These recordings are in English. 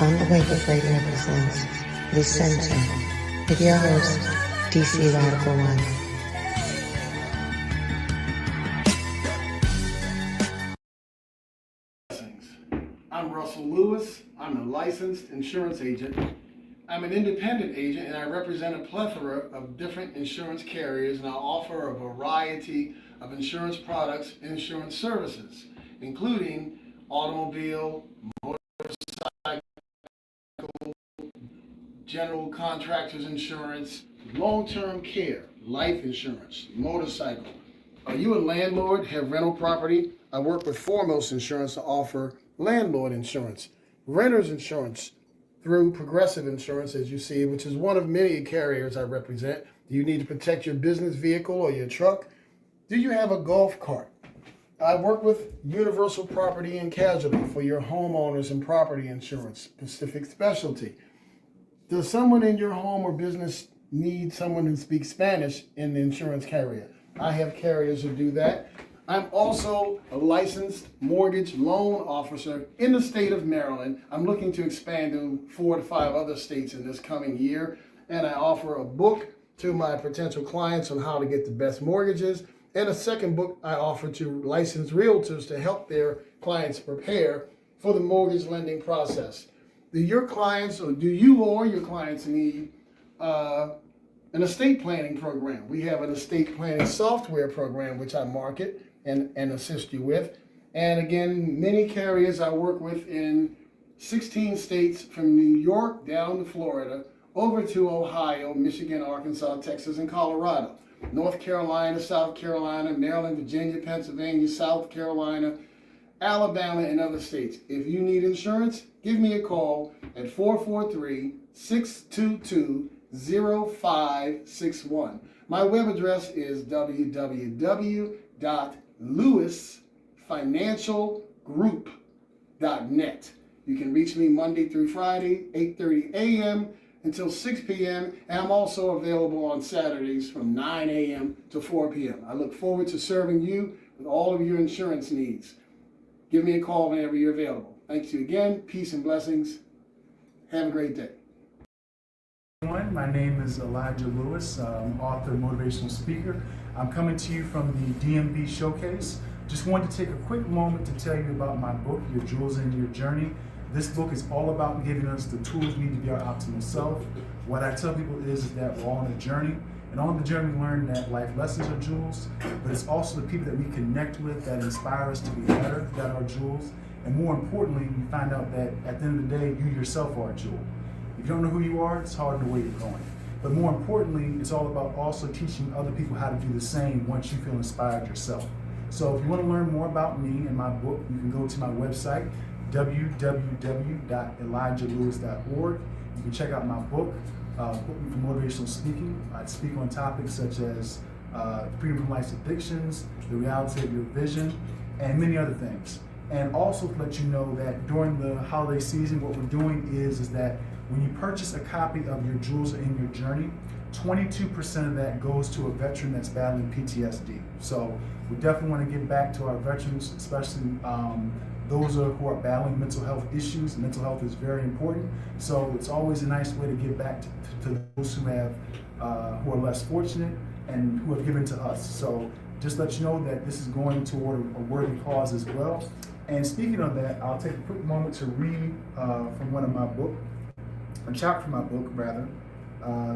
On the Wake Up Radio presents The Center with your host, DC Radical One. I'm Russell Lewis. I'm a licensed insurance agent. I'm an independent agent and I represent a plethora of different insurance carriers, and I offer a variety of insurance products and insurance services, including automobile, motorcycle, general contractors insurance, long-term care, life insurance, motorcycle. Are you a landlord, have rental property? I work with Foremost Insurance to offer landlord insurance, renters insurance through Progressive Insurance, as you see, which is one of many carriers I represent. Do you need to protect your business vehicle or your truck? Do you have a golf cart? I work with Universal Property and Casualty for your homeowners and property insurance, specific specialty. Does someone in your home or business need someone who speaks Spanish in the insurance carrier? I have carriers who do that. I'm also a licensed mortgage loan officer in the state of Maryland. I'm looking to expand to 4 to 5 other states in this coming year. And I offer a book to my potential clients on how to get the best mortgages. And a second book I offer to licensed realtors to help their clients prepare for the mortgage lending process. Do your clients or your clients need an estate planning program? We have an estate planning software program which I market and assist you with. And again, many carriers I work with in 16 states from New York down to Florida, over to Ohio, Michigan, Arkansas, Texas, and Colorado, North Carolina, South Carolina, Maryland, Virginia, Pennsylvania, South Carolina, Alabama, and other states. If you need insurance, give me a call at 443-622-0561. My web address is www.lewisfinancialgroup.net. You can reach me Monday through Friday, 8:30 a.m. until 6 p.m. And I'm also available on Saturdays from 9 a.m. to 4 p.m. I look forward to serving you with all of your insurance needs. Give me a call whenever you're available. Thank you again. Peace and blessings. Have a great day. My name is Elijah Lewis. I'm author, motivational speaker. I'm coming to you from the DMV Showcase. Just wanted to take a quick moment to tell you about my book, Your Jewels in Your Journey. This book is all about giving us the tools we need to be our optimal self. What I tell people is that we're all on a journey. And on the journey, we learn that life lessons are jewels, but it's also the people that we connect with that inspire us to be better that are jewels. And more importantly, we find out that at the end of the day, you yourself are a jewel. If you don't know who you are, it's hard to know where you're going. But more importantly, it's all about also teaching other people how to do the same once you feel inspired yourself. So if you want to learn more about me and my book, you can go to my website, www.elijahlewis.org. You can check out my book, Book Me for Motivational Speaking. I speak on topics such as freedom from life's addictions, the reality of your vision, and many other things. And also to let you know that during the holiday season, what we're doing is that when you purchase a copy of Your Jewels in Your Journey, 22% of that goes to a veteran that's battling PTSD. So we definitely want to give back to our veterans, especially those who are battling mental health issues. Mental health is very important. So it's always a nice way to give back to those who are less fortunate and who have given to us. So just let you know that this is going toward a worthy cause as well. And speaking of that, I'll take a quick moment to read from one of my book, a chapter from my book rather.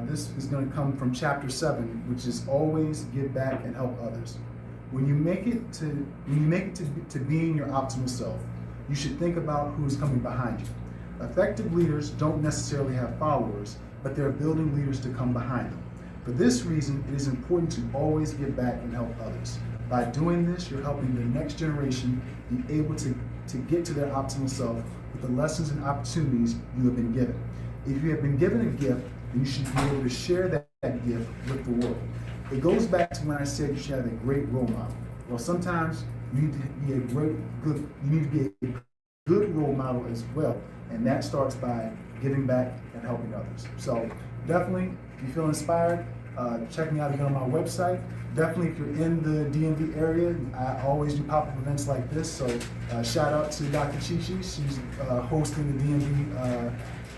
This is going to come from chapter 7, which is always give back and help others. When you make it to being your optimal self, you should think about who's coming behind you. Effective leaders don't necessarily have followers, but they're building leaders to come behind them. For this reason, it is important to always give back and help others. By doing this, you're helping the next generation be able to get to their optimal self with the lessons and opportunities you have been given. If you have been given a gift, then you should be able to share that gift with the world. It goes back to when I said you should have a great role model. Well, sometimes you need to be a good role model as well, and that starts by giving back and helping others. So definitely, if you feel inspired, check me out again on my website. Definitely, if you're in the DMV area, I always do pop-up events like this. So shout out to Dr. Chi-Chi. She's hosting the DMV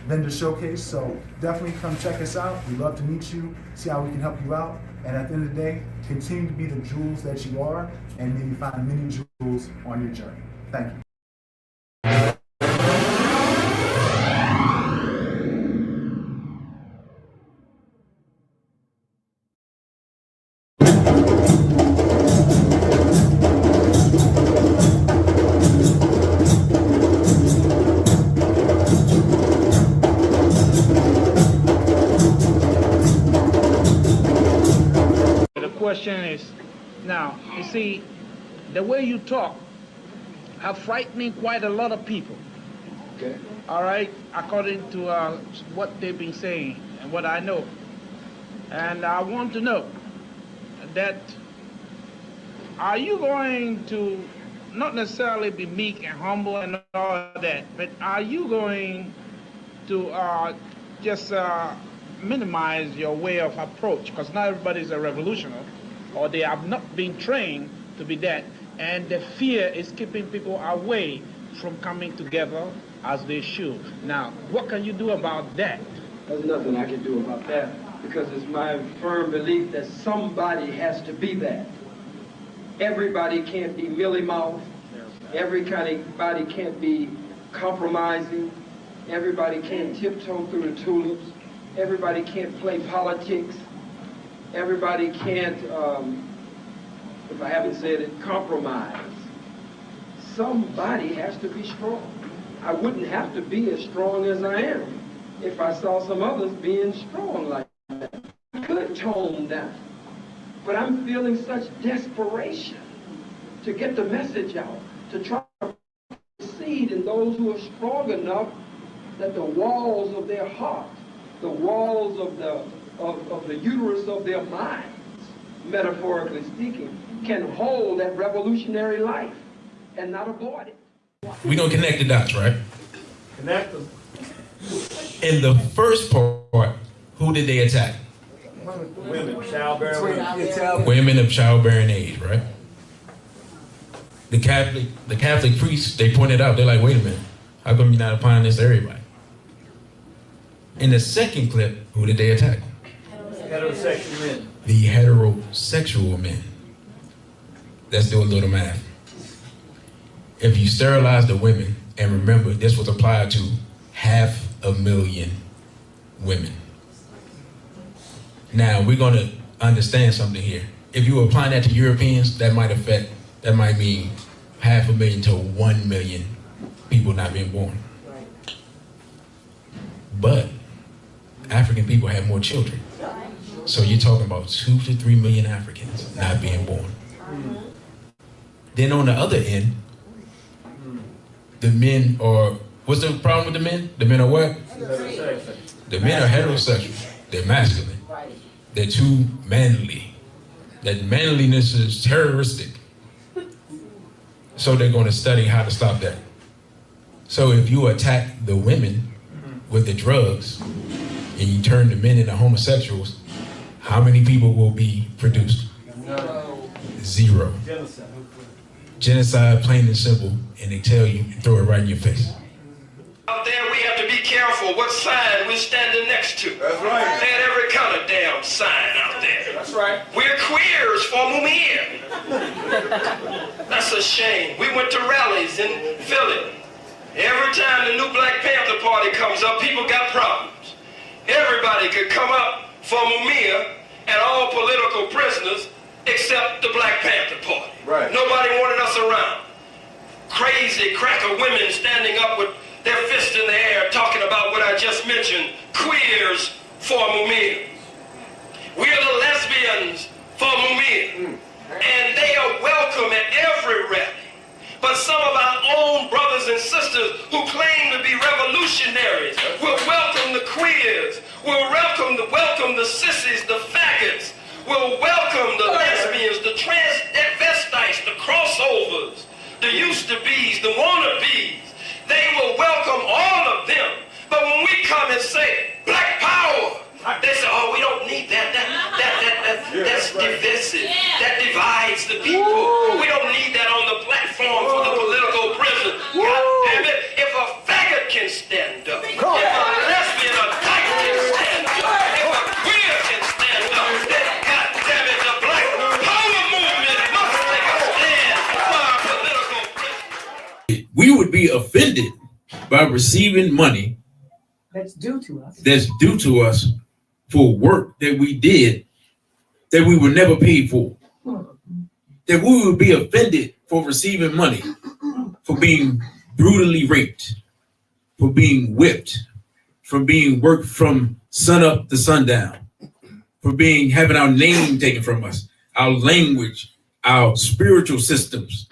vendor showcase. So definitely come check us out. We'd love to meet you, see how we can help you out. And at the end of the day, continue to be the jewels that you are, and maybe find many jewels on your journey. Thank you. Question is, now, you see, the way you talk have frightening quite a lot of people. Okay. All right, according to what they've been saying and what I know. And I want to know that, are you going to not necessarily be meek and humble and all that, but are you going to just minimize your way of approach? Because not everybody is a revolutionary, or they have not been trained to be that, and the fear is keeping people away from coming together as they should. Now, what can you do about that? There's nothing I can do about that, because it's my firm belief that somebody has to be that. Everybody can't be mealy-mouthed. Everybody can't be compromising. Everybody can't tiptoe through the tulips. Everybody can't play politics. Everybody can't, if I haven't said it, compromise. Somebody has to be strong. I wouldn't have to be as strong as I am if I saw some others being strong like that. I could tone down. But I'm feeling such desperation to get the message out, to try to succeed in those who are strong enough that the walls of their heart, the walls of the uterus of their minds, metaphorically speaking, can hold that revolutionary life and not abort it. We're going to connect the dots, right? Connect them. In the first part, who did they attack? Women, childbearing. Women of childbearing age, right? The Catholic priests, they pointed out, they're like, wait a minute, how come you're not applying this to everybody? In the second clip, who did they attack? Heterosexual men. The heterosexual men. Let's do a little math. If you sterilize the women, and remember, this was applied to 500,000 women. Now, we're going to understand something here. If you apply that to Europeans, that might mean 500,000 to 1 million people not being born. But African people have more children. So you're talking about 2 to 3 million Africans not being born. Then on the other end, the men are, what's the problem with the men? The men are what? The men are heterosexual. They're masculine. They're too manly. That manliness is terroristic. So they're going to study how to stop that. So if you attack the women with the drugs and you turn the men into homosexuals, how many people will be produced? Zero. Genocide, plain and simple, and they tell you and throw it right in your face. Out there, we have to be careful what sign we're standing next to. That's right. They had every kind of damn sign out there. That's right. We're queers for Mumia. That's a shame. We went to rallies in Philly. Every time the new Black Panther Party comes up, people got problems. Everybody could come up for Mumia and all political prisoners except the Black Panther Party. Right. Nobody wanted us around. Crazy cracker women standing up with their fist in the air talking about what I just mentioned, queers for Mumia. We're the lesbians for Mumia. And they are welcome at every rally. But some of our own brothers and sisters who claim to be revolutionaries will welcome the queers, will welcome the sissies, the faggots, will welcome the lesbians, the transvestites, the crossovers, the used-to-bes, the wanna-bes. They will welcome all of them. But when we come and say, Black Power, they say, oh, we don't need that. offended. We would be offended by receiving money That's due to us. that's due to us for work that we did that we were never paid for. That we would be offended for receiving money, for being brutally raped, for being whipped, for being worked from sun up to sundown, for having our name taken from us, our language, our spiritual systems,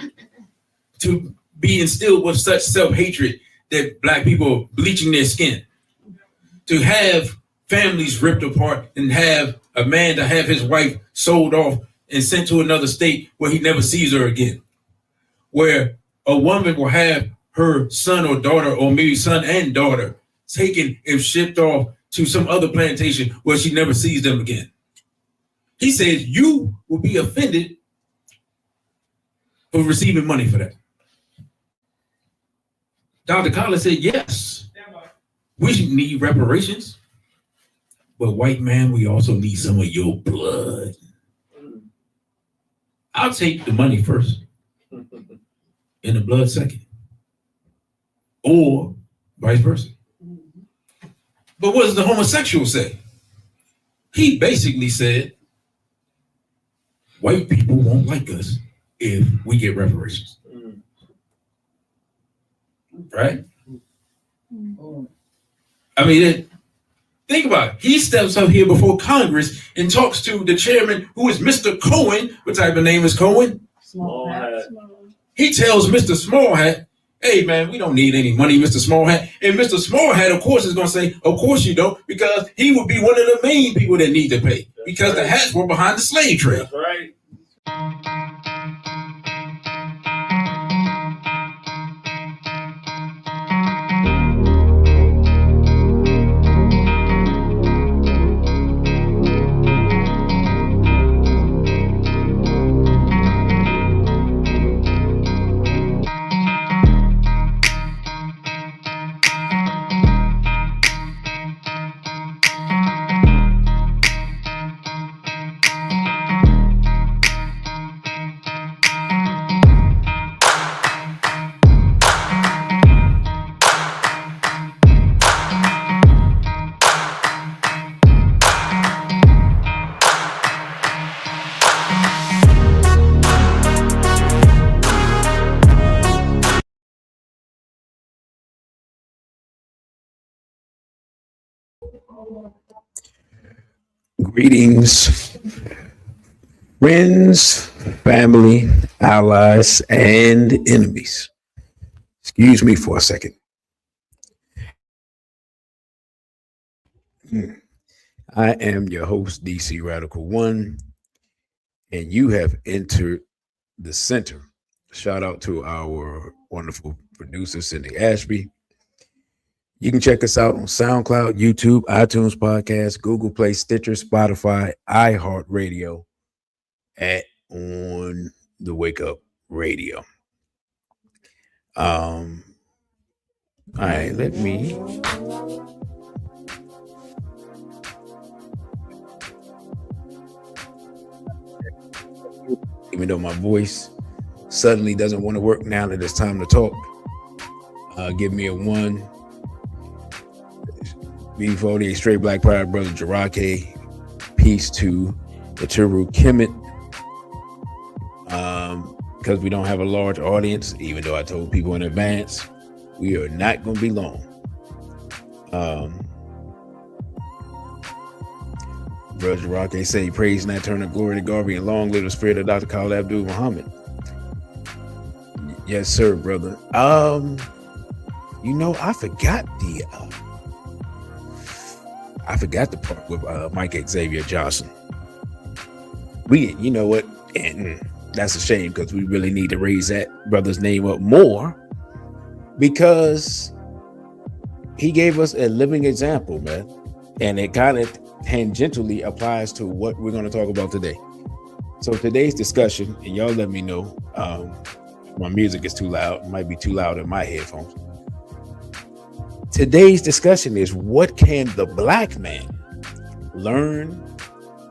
to be instilled with such self-hatred that Black people are bleaching their skin, to have families ripped apart and have a man to have his wife sold off and sent to another state where he never sees her again, where a woman will have her son or daughter, or maybe son and daughter, taken and shipped off to some other plantation where she never sees them again. He says you will be offended for receiving money for that. Dr. Collins said, yes, we need reparations, but white man, we also need some of your blood. I'll take the money first and the blood second, or vice versa. But what does the homosexual say? He basically said, white people won't like us if we get reparations. Right? I mean, think about it. He steps up here before Congress and talks to the chairman, who is Mr. Cohen. What type of name is Cohen? Small hat. He tells Mr. Small Hat, hey, man, we don't need any money, Mr. Small Hat. And Mr. Small Hat, of course, is going to say, of course you don't, because he would be one of the main people that need to pay, because the hats were behind the slave trade. That's right. Greetings, friends, family, allies, and enemies. Excuse me for a second. I am your host, DC Radical One, and you have entered the center. Shout out to our wonderful producer, Cindy Ashby. You can check us out on SoundCloud, YouTube, iTunes Podcast, Google Play, Stitcher, Spotify, iHeartRadio, on the Wake Up Radio. All right, let me. Even though my voice suddenly doesn't want to work now that it's time to talk, give me a 1. B48 Straight Black Pride Brother Jarake. Peace to the Turu Kemet. Because we don't have a large audience, even though I told people in advance, we are not going to be long. Brother Jarake say, praise and turn of glory to Garvey, and long live the spirit of Dr. Khalil Abdul Muhammad. Yes, sir, brother. I forgot the part with Mike Xavier Johnson. You know what? And that's a shame, because we really need to raise that brother's name up more, because he gave us a living example, man. And it kind of tangentially applies to what we're going to talk about today. So today's discussion, and y'all let me know if my music is too loud. It might be too loud in my headphones. Today's discussion is, what can the black man learn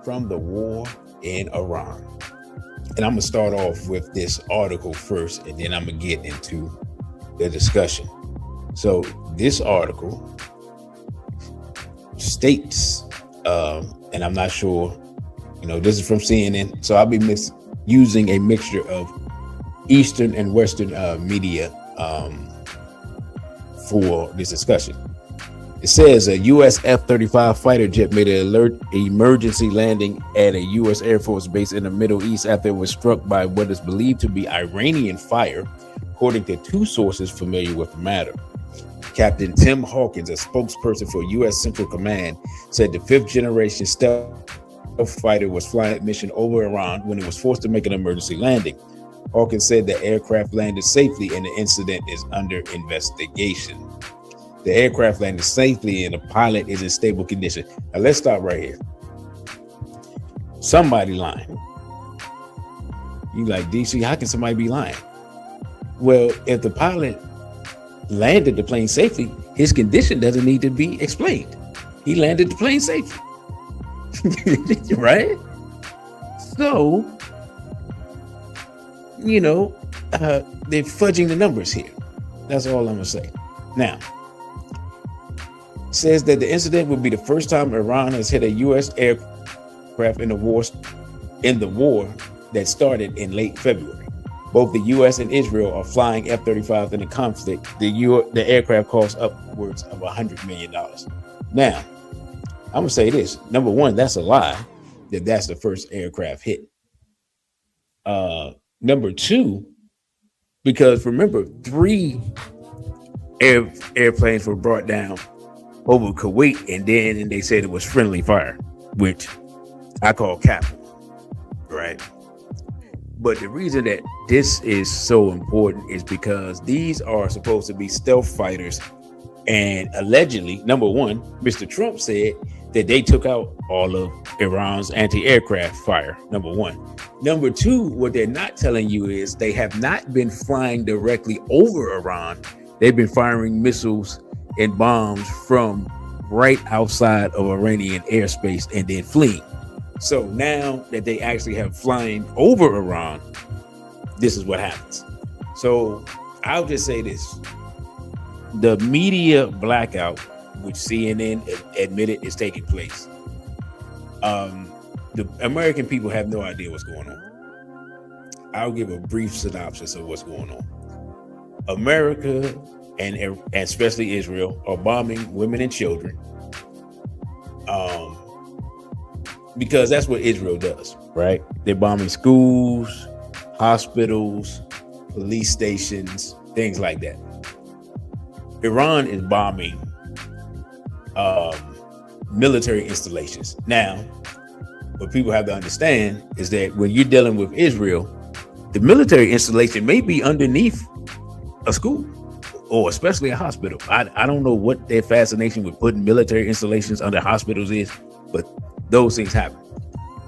from the war in Iran? And I'm going to start off with this article first, and then I'm going to get into the discussion. So this article states, and I'm not sure, this is from CNN, so I'll be using a mixture of Eastern and Western media for this discussion. It says a U.S. F-35 fighter jet made an emergency landing at a U.S. Air Force base in the Middle East after it was struck by what is believed to be Iranian fire, according to two sources familiar with the matter. Captain Tim Hawkins, a spokesperson for U.S. Central Command, said the fifth-generation stealth fighter was flying a mission over Iran when it was forced to make an emergency landing. Hawkins said the aircraft landed safely and the incident is under investigation. The aircraft landed safely and the pilot is in stable condition. Now let's stop right here. Somebody lying. You like, DC, how can somebody be lying? Well, if the pilot landed the plane safely, his condition doesn't need to be explained. He landed the plane safely. Right? So, they're fudging the numbers here. That's all I'm gonna say. Now, says that the incident would be the first time Iran has hit a U.S. aircraft in the war that started in late February. Both the U.S. and Israel are flying F-35s in the conflict. The aircraft costs upwards of $100 million. Now, I'm gonna say this. Number one, that's a lie. That's the first aircraft hit. Number two, because remember, 3 airplanes were brought down over Kuwait, and then they said it was friendly fire, which I call capital, right? But the reason that this is so important is because these are supposed to be stealth fighters, and allegedly, number one, Mr. Trump said that they took out all of Iran's anti-aircraft fire, number one. Number two, what they're not telling you is they have not been flying directly over Iran. They've been firing missiles and bombs from right outside of Iranian airspace and then fleeing. So now that they actually have flying over Iran, this is what happens. So I'll just say this. The media blackout, which CNN admitted is taking place, the American people have no idea what's going on. I'll give a brief synopsis of what's going on. America and especially Israel are bombing women and children, because that's what Israel does, right? They're bombing schools, hospitals, police stations, things like that. Iran is bombing military installations. Now, what people have to understand is that when you're dealing with Israel, the military installation may be underneath a school or especially a hospital. I don't know what their fascination with putting military installations under hospitals is, but those things happen.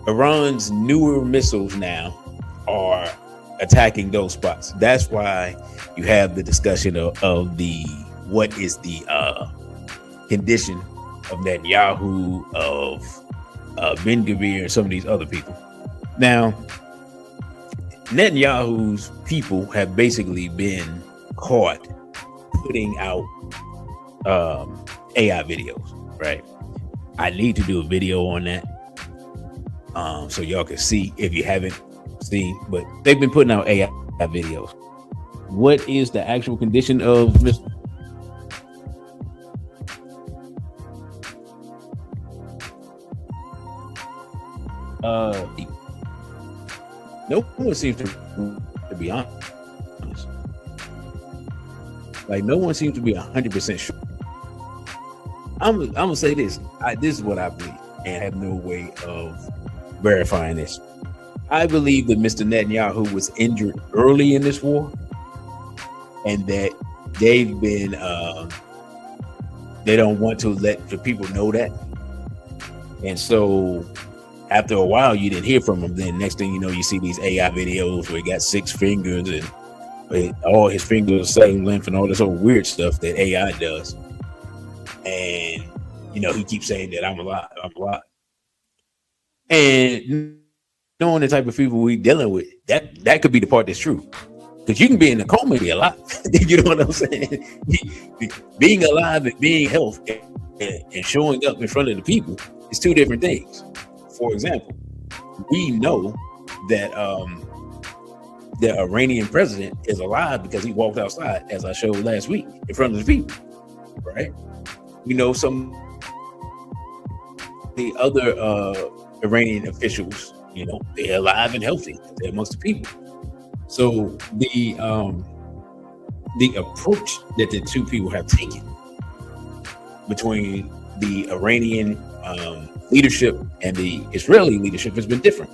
Iran's newer missiles now are attacking those spots. That's why you have the discussion of the what is the condition of Netanyahu, of Ben Gvir, and some of these other people. Now, Netanyahu's people have basically been caught putting out AI videos, right? I need to do a video on that so y'all can see if you haven't seen, but they've been putting out AI videos. What is the actual condition of Mr. No one seems to be honest. Like, no one seems to be 100% sure. I'm gonna say this. This is what I believe, and have no way of verifying this. I believe that Mr. Netanyahu was injured early in this war, and that they've been they don't want to let the people know that, and so after a while you didn't hear from him. Then next thing you know, you see these AI videos where he got 6 fingers and all his fingers the same length and all this old weird stuff that AI does. And he keeps saying that I'm alive. And knowing the type of people we dealing with, that could be the part that's true. Because you can be in a coma and be alive. You know what I'm saying? Being alive and being healthy and showing up in front of the people is two different things. For example, we know that the Iranian president is alive because he walked outside, as I showed last week, in front of the people, right? We know some the other Iranian officials, you know, they're alive and healthy. They're amongst the people. So the approach that the two people have taken between the Iranian leadership and the Israeli leadership has been different.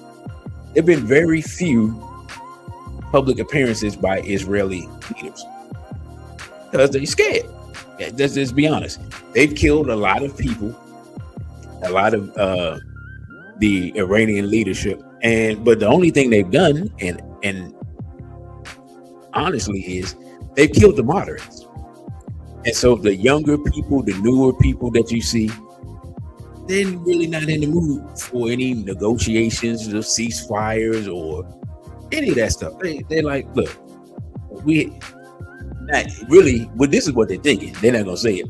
There have been very few public appearances by Israeli leaders because they're scared. Let's just be honest. They've killed a lot of people, a lot of the Iranian leadership, but the only thing they've done, and honestly, is they've killed the moderates. And so the younger people, the newer people that you see, they're really not in the mood for any negotiations or ceasefires or any of that stuff. They're like, look, we not really, well, this is what they're thinking. They're not gonna say it.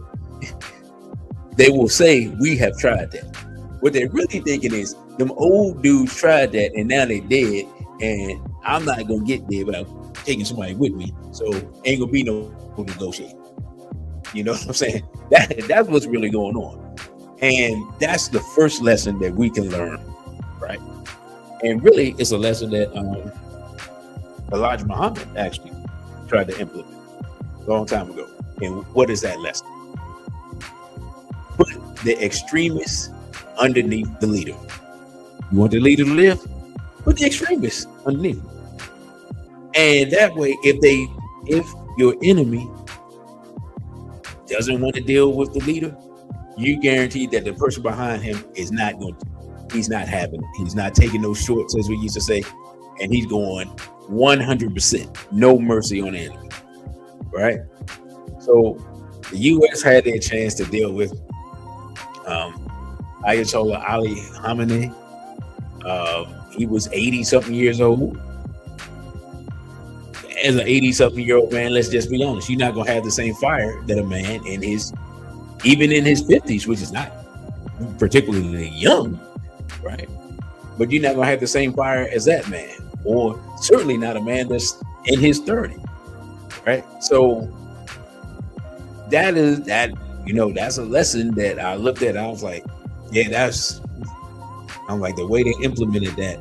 They will say, we have tried that. What they're really thinking is, them old dudes tried that and now they're dead, and I'm not gonna get there without taking somebody with me, so ain't gonna be no negotiating. You know what I'm saying? That's what's really going on. And that's the first lesson that we can learn, right? And really, it's a lesson that Elijah Muhammad actually tried to implement a long time ago. And what is that lesson? Put the extremists underneath the leader. You want the leader to live? Put the extremists underneath. And that way, if your enemy doesn't want to deal with the leader, you guarantee that the person behind him is not going to. He's not having it. He's not taking those shorts, as we used to say, and he's going 100%, no mercy on the enemy, right? So the U.S. had their chance to deal with Ayatollah Ali Khamenei. He was 80-something years old. As an 80-something-year-old man, let's just be honest, you're not going to have the same fire that a man even in his 50s, which is not particularly young, right? But you're not going to have the same fire as that man, or certainly not a man that's in his 30s, right? So that's a lesson that I looked at. I was like, yeah, I'm like, the way they implemented that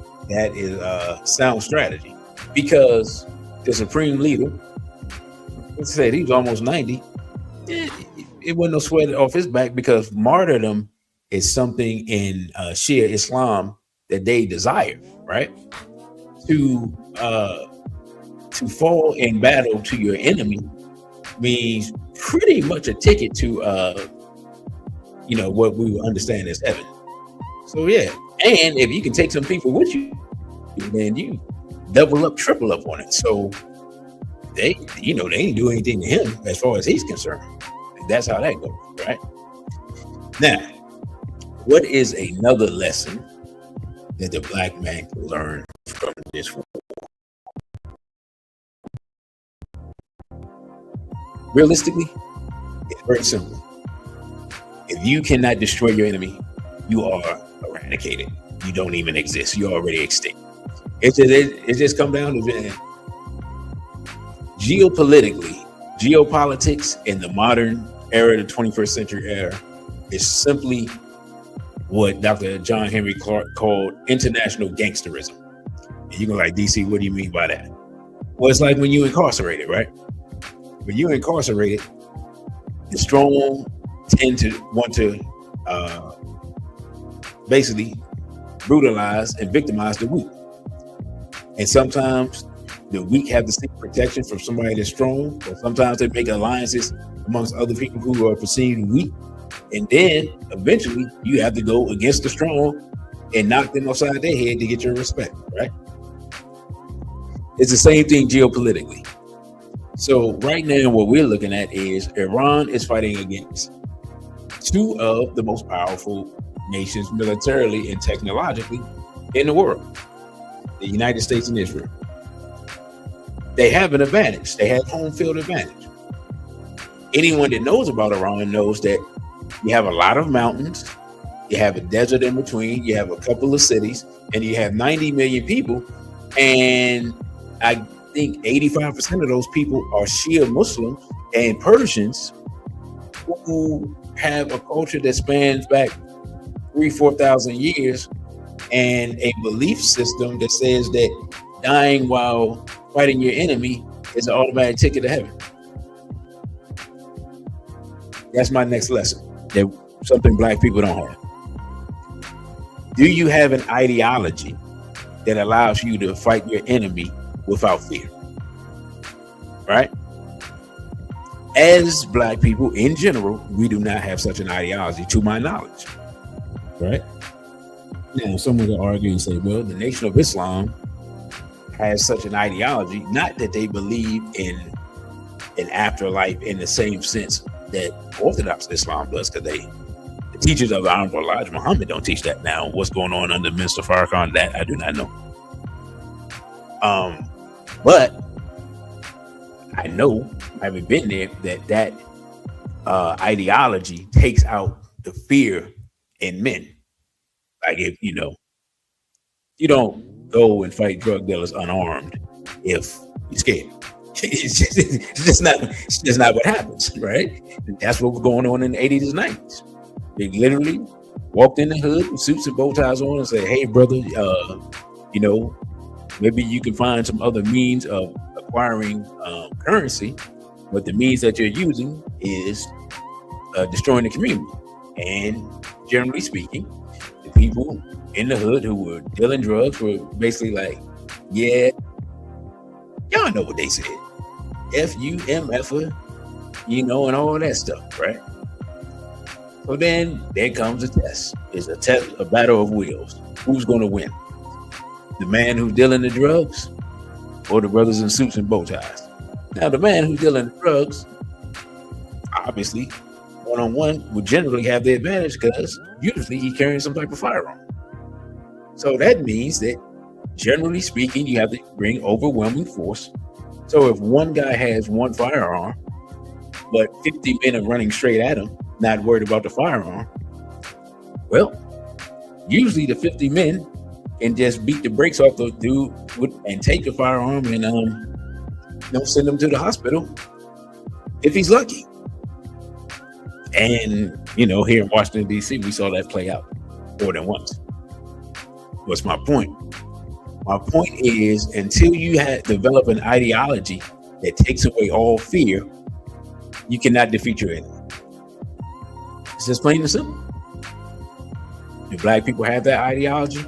is sound strategy, because the supreme leader, let's say he was almost 90. It wasn't no sweat off his back, because martyrdom is something in Shia Islam that they desire, right? To fall in battle to your enemy means pretty much a ticket to what we would understand as heaven. So yeah, and if you can take some people with you, then you double up, triple up on it. So they ain't do anything to him as far as he's concerned. That's how that goes, right? Now, what is another lesson that the black man can learn from this war? Realistically, it's very simple. If you cannot destroy your enemy, you are eradicated. You don't even exist. You're already extinct. It just comes down to that. Geopolitics in the modern era, the 21st century era, is simply what Dr. John Henry Clark called international gangsterism. And you're like, DC, what do you mean by that? Well, it's like when you're incarcerated, right? When you're incarcerated, the strong tend to want to basically brutalize and victimize the weak. And sometimes the weak have to seek protection from somebody that's strong, or sometimes they make alliances amongst other people who are perceived weak. And then eventually you have to go against the strong and knock them upside their head to get your respect, right? It's the same thing geopolitically. So right now what we're looking at is Iran is fighting against two of the most powerful nations militarily and technologically in the world, the United States and Israel. they have an advantage. They have home field advantage. Anyone that knows about Iran knows that you have a lot of mountains, you have a desert in between, you have a couple of cities, and you have 90 million people. And I think 85% of those people are Shia Muslims and Persians who have a culture that spans back 4,000 years, and a belief system that says that dying while fighting your enemy is an automatic ticket to heaven. That's my next lesson. That something black people don't have. Do you have an ideology that allows you to fight your enemy without fear? Right? As black people in general, we do not have such an ideology, to my knowledge. Right? Now, someone will argue and say, well, the Nation of Islam has such an ideology, not that they believe in an afterlife in the same sense that Orthodox Islam does, because the teachers of the Honorable Elijah Muhammad don't teach that. Now, what's going on under Minister Farrakhan, that I do not know. But I know, having been there, that ideology takes out the fear in men. Like, if you don't go and fight drug dealers unarmed if you're scared. It's just not what happens, right? That's what was going on in the 80s and 90s. They literally walked in the hood with suits and bow ties on and said, hey, brother, maybe you can find some other means of acquiring currency, but the means that you're using is destroying the community. And generally speaking, the people in the hood who were dealing drugs were basically like, yeah, y'all know what they said. F-U-M-F-er, and all that stuff, right? So then there comes a test. It's a battle of wills. Who's going to win? The man who's dealing the drugs or the brothers in suits and bow ties? Now, the man who's dealing the drugs, obviously, one-on-one would generally have the advantage because usually he's carrying some type of firearm. So that means that, generally speaking, you have to bring overwhelming force. So if one guy has one firearm, but 50 men are running straight at him, not worried about the firearm, well, usually the 50 men can just beat the brakes off the dude and take the firearm and send him to the hospital if he's lucky. And here in Washington, D.C., we saw that play out more than once. What's my point? My point is, until you develop an ideology that takes away all fear, you cannot defeat your enemy. It's just plain and simple. Do black people have that ideology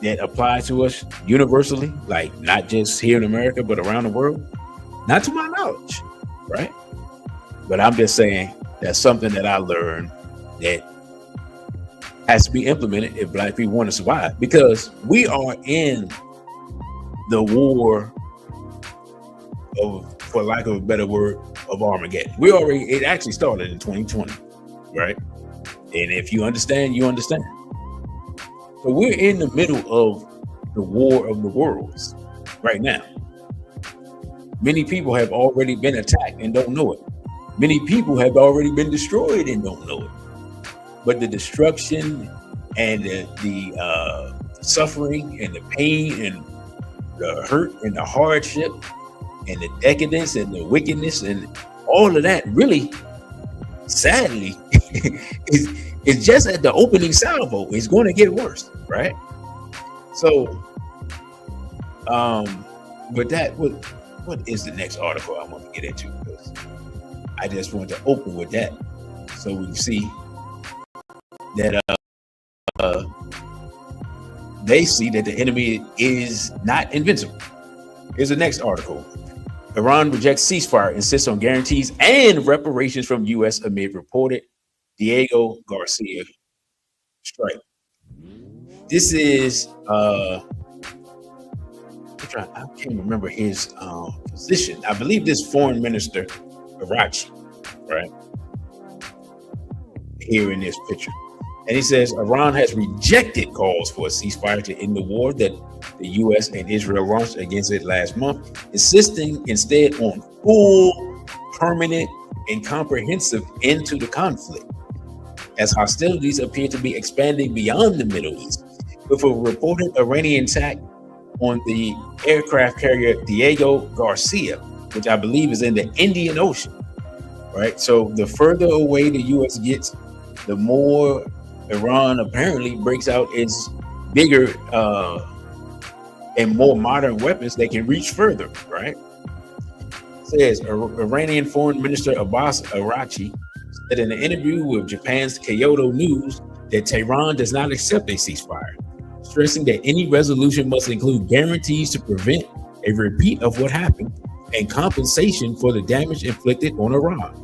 that applies to us universally, like not just here in America, but around the world? Not to my knowledge, right? But I'm just saying that's something that I learned that has to be implemented if black people want to survive, because we are in the war of, for lack of a better word, of Armageddon. It actually started in 2020, right? And if you understand, you understand. So we're in the middle of the war of the worlds right now. Many people have already been attacked and don't know it. Many people have already been destroyed and don't know it. But the destruction and the suffering and the pain and the hurt and the hardship and the decadence and the wickedness and all of that, really, sadly, is just at the opening salvo. It's going to get worse, right? So, with that, what is the next article I want to get into? Because I just want to open with that so we can see that they see that the enemy is not invincible. Here's the next article. Iran rejects ceasefire, insists on guarantees and reparations from U.S. amid reported Diego Garcia strike. This is I can't remember his position. I believe this foreign minister Karachi, right? Here in this picture. And he says Iran has rejected calls for a ceasefire to end the war that the U.S. and Israel launched against it last month, insisting instead on full, permanent, and comprehensive end to the conflict, as hostilities appear to be expanding beyond the Middle East, with a reported Iranian attack on the aircraft carrier Diego Garcia, which I believe is in the Indian Ocean, right? So the further away the U.S. gets, the more Iran apparently breaks out its bigger and more modern weapons that can reach further, right? Says Iranian Foreign Minister Abbas Araghchi said in an interview with Japan's Kyodo News that Tehran does not accept a ceasefire, stressing that any resolution must include guarantees to prevent a repeat of what happened and compensation for the damage inflicted on Iran.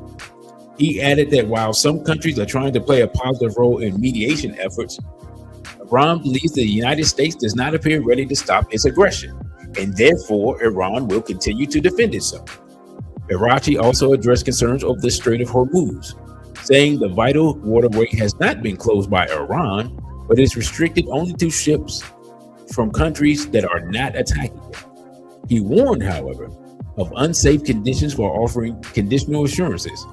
He added that while some countries are trying to play a positive role in mediation efforts, Iran believes the United States does not appear ready to stop its aggression, and therefore Iran will continue to defend itself. Araghchi also addressed concerns over the Strait of Hormuz, saying the vital waterway has not been closed by Iran, but is restricted only to ships from countries that are not attacking it. He warned, however, of unsafe conditions for offering conditional assurances.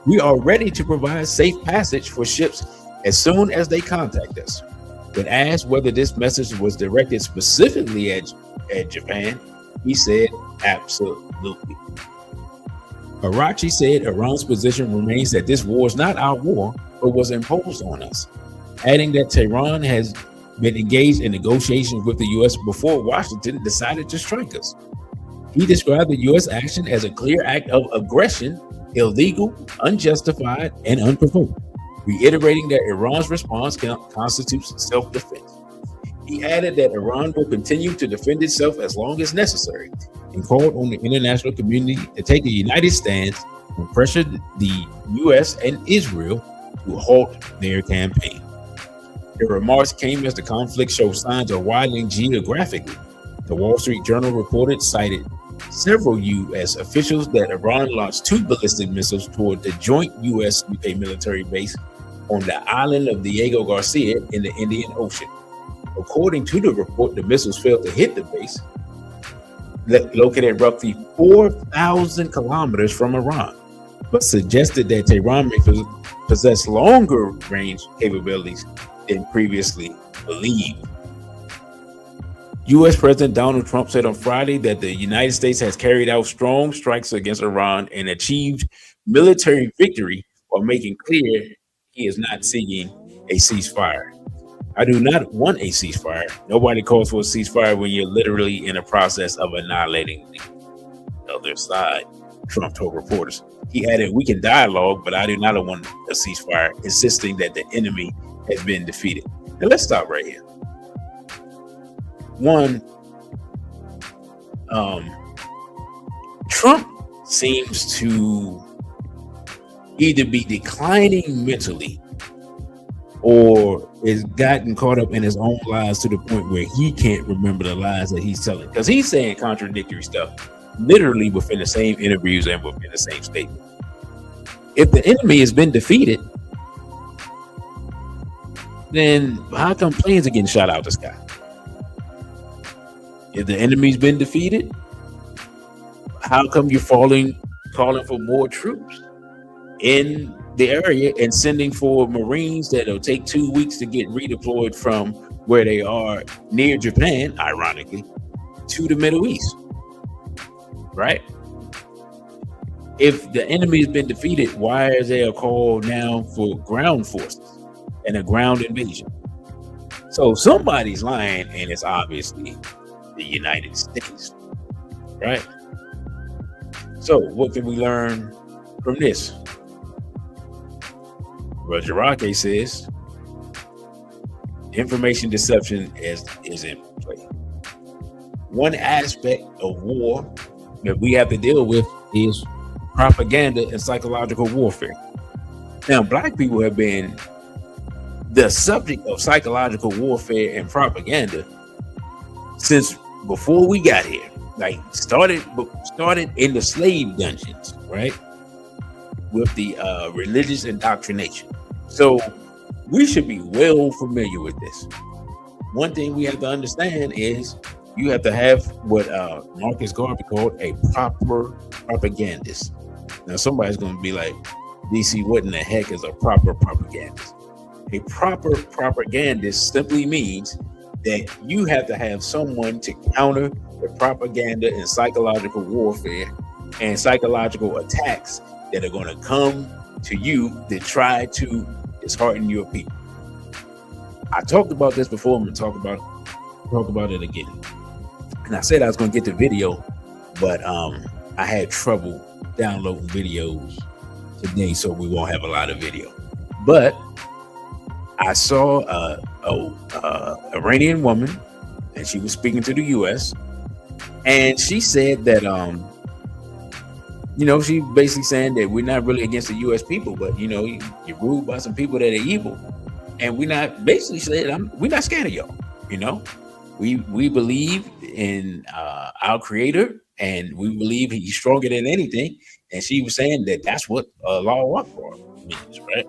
We are ready to provide safe passage for ships as soon as they contact us. When asked whether this message was directed specifically at Japan, he said, absolutely. Araghchi said Iran's position remains that this war is not our war, but was imposed on us, adding that Tehran has been engaged in negotiations with the U.S. before Washington decided to strike us. He described the U.S. action as a clear act of aggression, illegal, unjustified, and unprovoked, reiterating that Iran's response constitutes self-defense. He added that Iran will continue to defend itself as long as necessary and called on the international community to take a united stance and pressure the U.S. and Israel to halt their campaign. The remarks came as the conflict shows signs of widening geographically. The Wall Street Journal reported cited several U.S. officials that Iran launched 2 ballistic missiles toward the joint U.S.-UK military base on the island of Diego Garcia in the Indian Ocean. According to the report, the missiles failed to hit the base, located roughly 4,000 kilometers from Iran, but suggested that Tehran may possess longer range capabilities than previously believed. U.S. President Donald Trump said on Friday that the United States has carried out strong strikes against Iran and achieved military victory, while making clear he is not seeking a ceasefire. I do not want a ceasefire. Nobody calls for a ceasefire when you're literally in a process of annihilating the other side, Trump told reporters. He added, we can dialogue, but I do not want a ceasefire, insisting that the enemy has been defeated. Now let's stop right here. One, Trump seems to either be declining mentally or has gotten caught up in his own lies to the point where he can't remember the lies that he's telling, because he's saying contradictory stuff literally within the same interviews and within the same statement. If the enemy has been defeated, then how come planes are getting shot out the sky? If the enemy's been defeated, how come you're calling for more troops in the area and sending for Marines that'll take 2 weeks to get redeployed from where they are near Japan, ironically, to the Middle East, right? If the enemy has been defeated, why is there a call now for ground forces and a ground invasion? So somebody's lying, and it's obviously the United States, right? So what can we learn from this? Roger Roque says information deception is in play. One aspect of war that we have to deal with is propaganda and psychological warfare. Now, Black people have been the subject of psychological warfare and propaganda since before we got here. Like started in the slave dungeons, right? With the religious indoctrination. So we should be well familiar with this. One thing we have to understand is you have to have what Marcus Garvey called a proper propagandist. Now somebody's going to be like, DC, what in the heck is a proper propagandist? A proper propagandist simply means that you have to have someone to counter the propaganda and psychological warfare and psychological attacks that are going to come to you to try to dishearten your people. I talked about this before. I'm going to talk about it again. And I said I was going to get the video, but I had trouble downloading videos today, so we won't have a lot of video. But I saw a Iranian woman, and she was speaking to the U.S. and she said that she basically saying that we're not really against the U.S. people, but you're ruled by some people that are evil, and we're not scared of y'all. We believe in our Creator, and we believe He's stronger than anything. And she was saying that that's what Allahu Akbar means, right?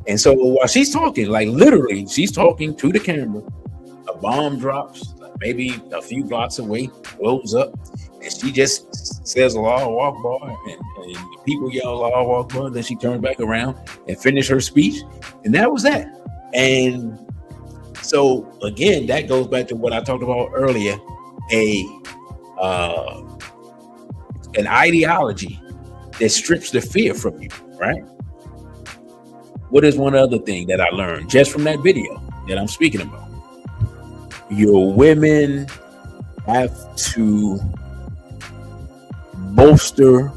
And so while she's talking, like literally, she's talking to the camera, a bomb drops maybe a few blocks away, blows up, and she just says Allahu Akbar, and the people yell Allahu Akbar. Then she turned back around and finished her speech, and that was that. And so again, that goes back to what I talked about earlier, an ideology that strips the fear from you, right? What is one other thing that I learned just from that video that I'm speaking about? Your women have to bolster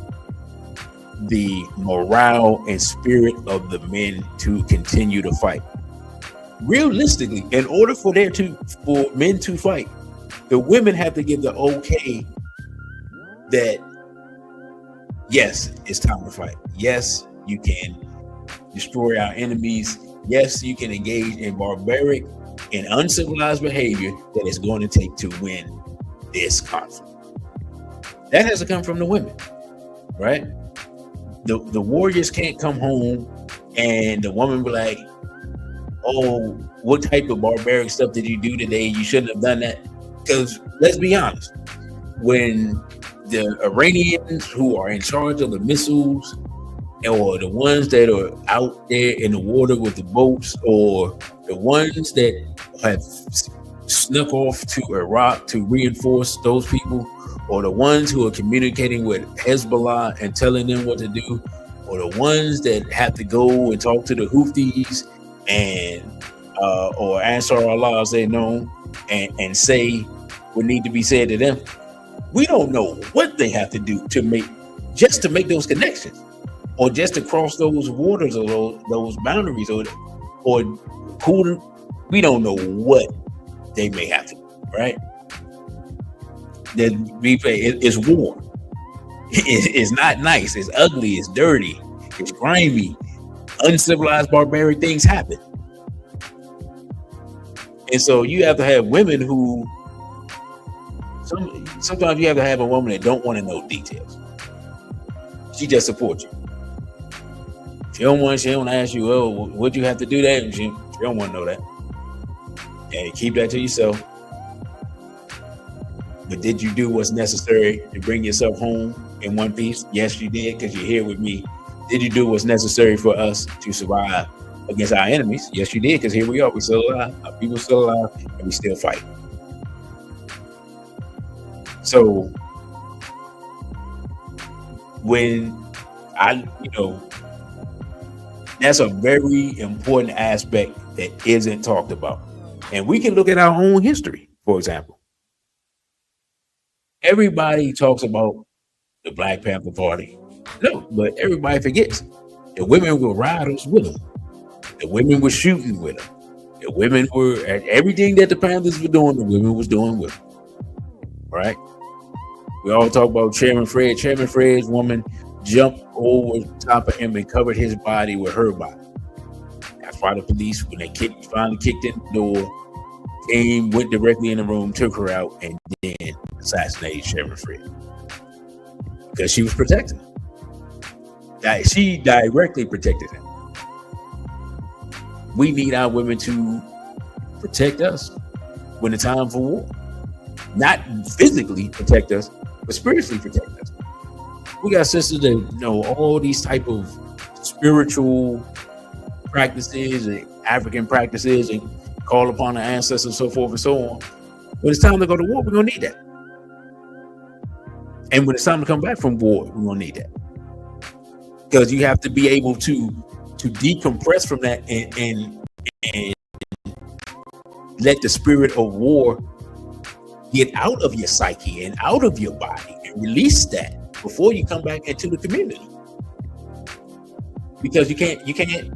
the morale and spirit of the men to continue to fight. Realistically, in order for men to fight, the women have to give the okay that yes, it's time to fight. Yes, you can destroy our enemies. Yes, you can engage in barbaric and uncivilized behavior that is going to take to win this conflict. That has to come from the women, right? The warriors can't come home and the woman be like, oh, what type of barbaric stuff did you do today? You shouldn't have done that. Because let's be honest, when the Iranians who are in charge of the missiles, or the ones that are out there in the water with the boats, or the ones that have snuck off to Iraq to reinforce those people, or the ones who are communicating with Hezbollah and telling them what to do, or the ones that have to go and talk to the Houthis and or Ansar Allah as they know, and say what need to be said to them. We don't know what they have to do to make those connections, or just to cross those waters or those boundaries, or who. We don't know what they may have to do, right? It's war. It's not nice. It's ugly. It's dirty. It's grimy. Uncivilized, barbaric things happen. And so you have to have women who, sometimes you have to have a woman that don't want to know details. She just supports you. She don't ask you, oh, what'd you have to do that? She don't want to know that. And keep that to yourself. But did you do what's necessary to bring yourself home in one piece? Yes, you did, because you're here with me. Did you do what's necessary for us to survive against our enemies? Yes, you did, because here we are. We're still alive. Our people are still alive, and we still fight. So that's a very important aspect that isn't talked about. And we can look at our own history, for example. Everybody talks about the Black Panther Party. No, but everybody forgets the women were riders with them. The women were shooting with them. The women were at everything that the Panthers were doing, the women was doing with them. Right? We all talk about Chairman Fred. Chairman Fred's woman jumped over top of him and covered his body with her body. That's why the police, when they finally kicked in the door, went directly in the room, took her out, and then assassinated Chairman Fred. Because she was protecting him. She directly protected him. We need our women to protect us when it's time for war. not physically protect us, but spiritually protect us. We got sisters that know all these type of spiritual practices and African practices and call upon the ancestors and so forth and so on. When it's time to go to war, we're gonna need that. And when it's time to come back from war, we're gonna need that. Because you have to be able to decompress from that and let the spirit of war get out of your psyche and out of your body and release that before you come back into the community. Because you can't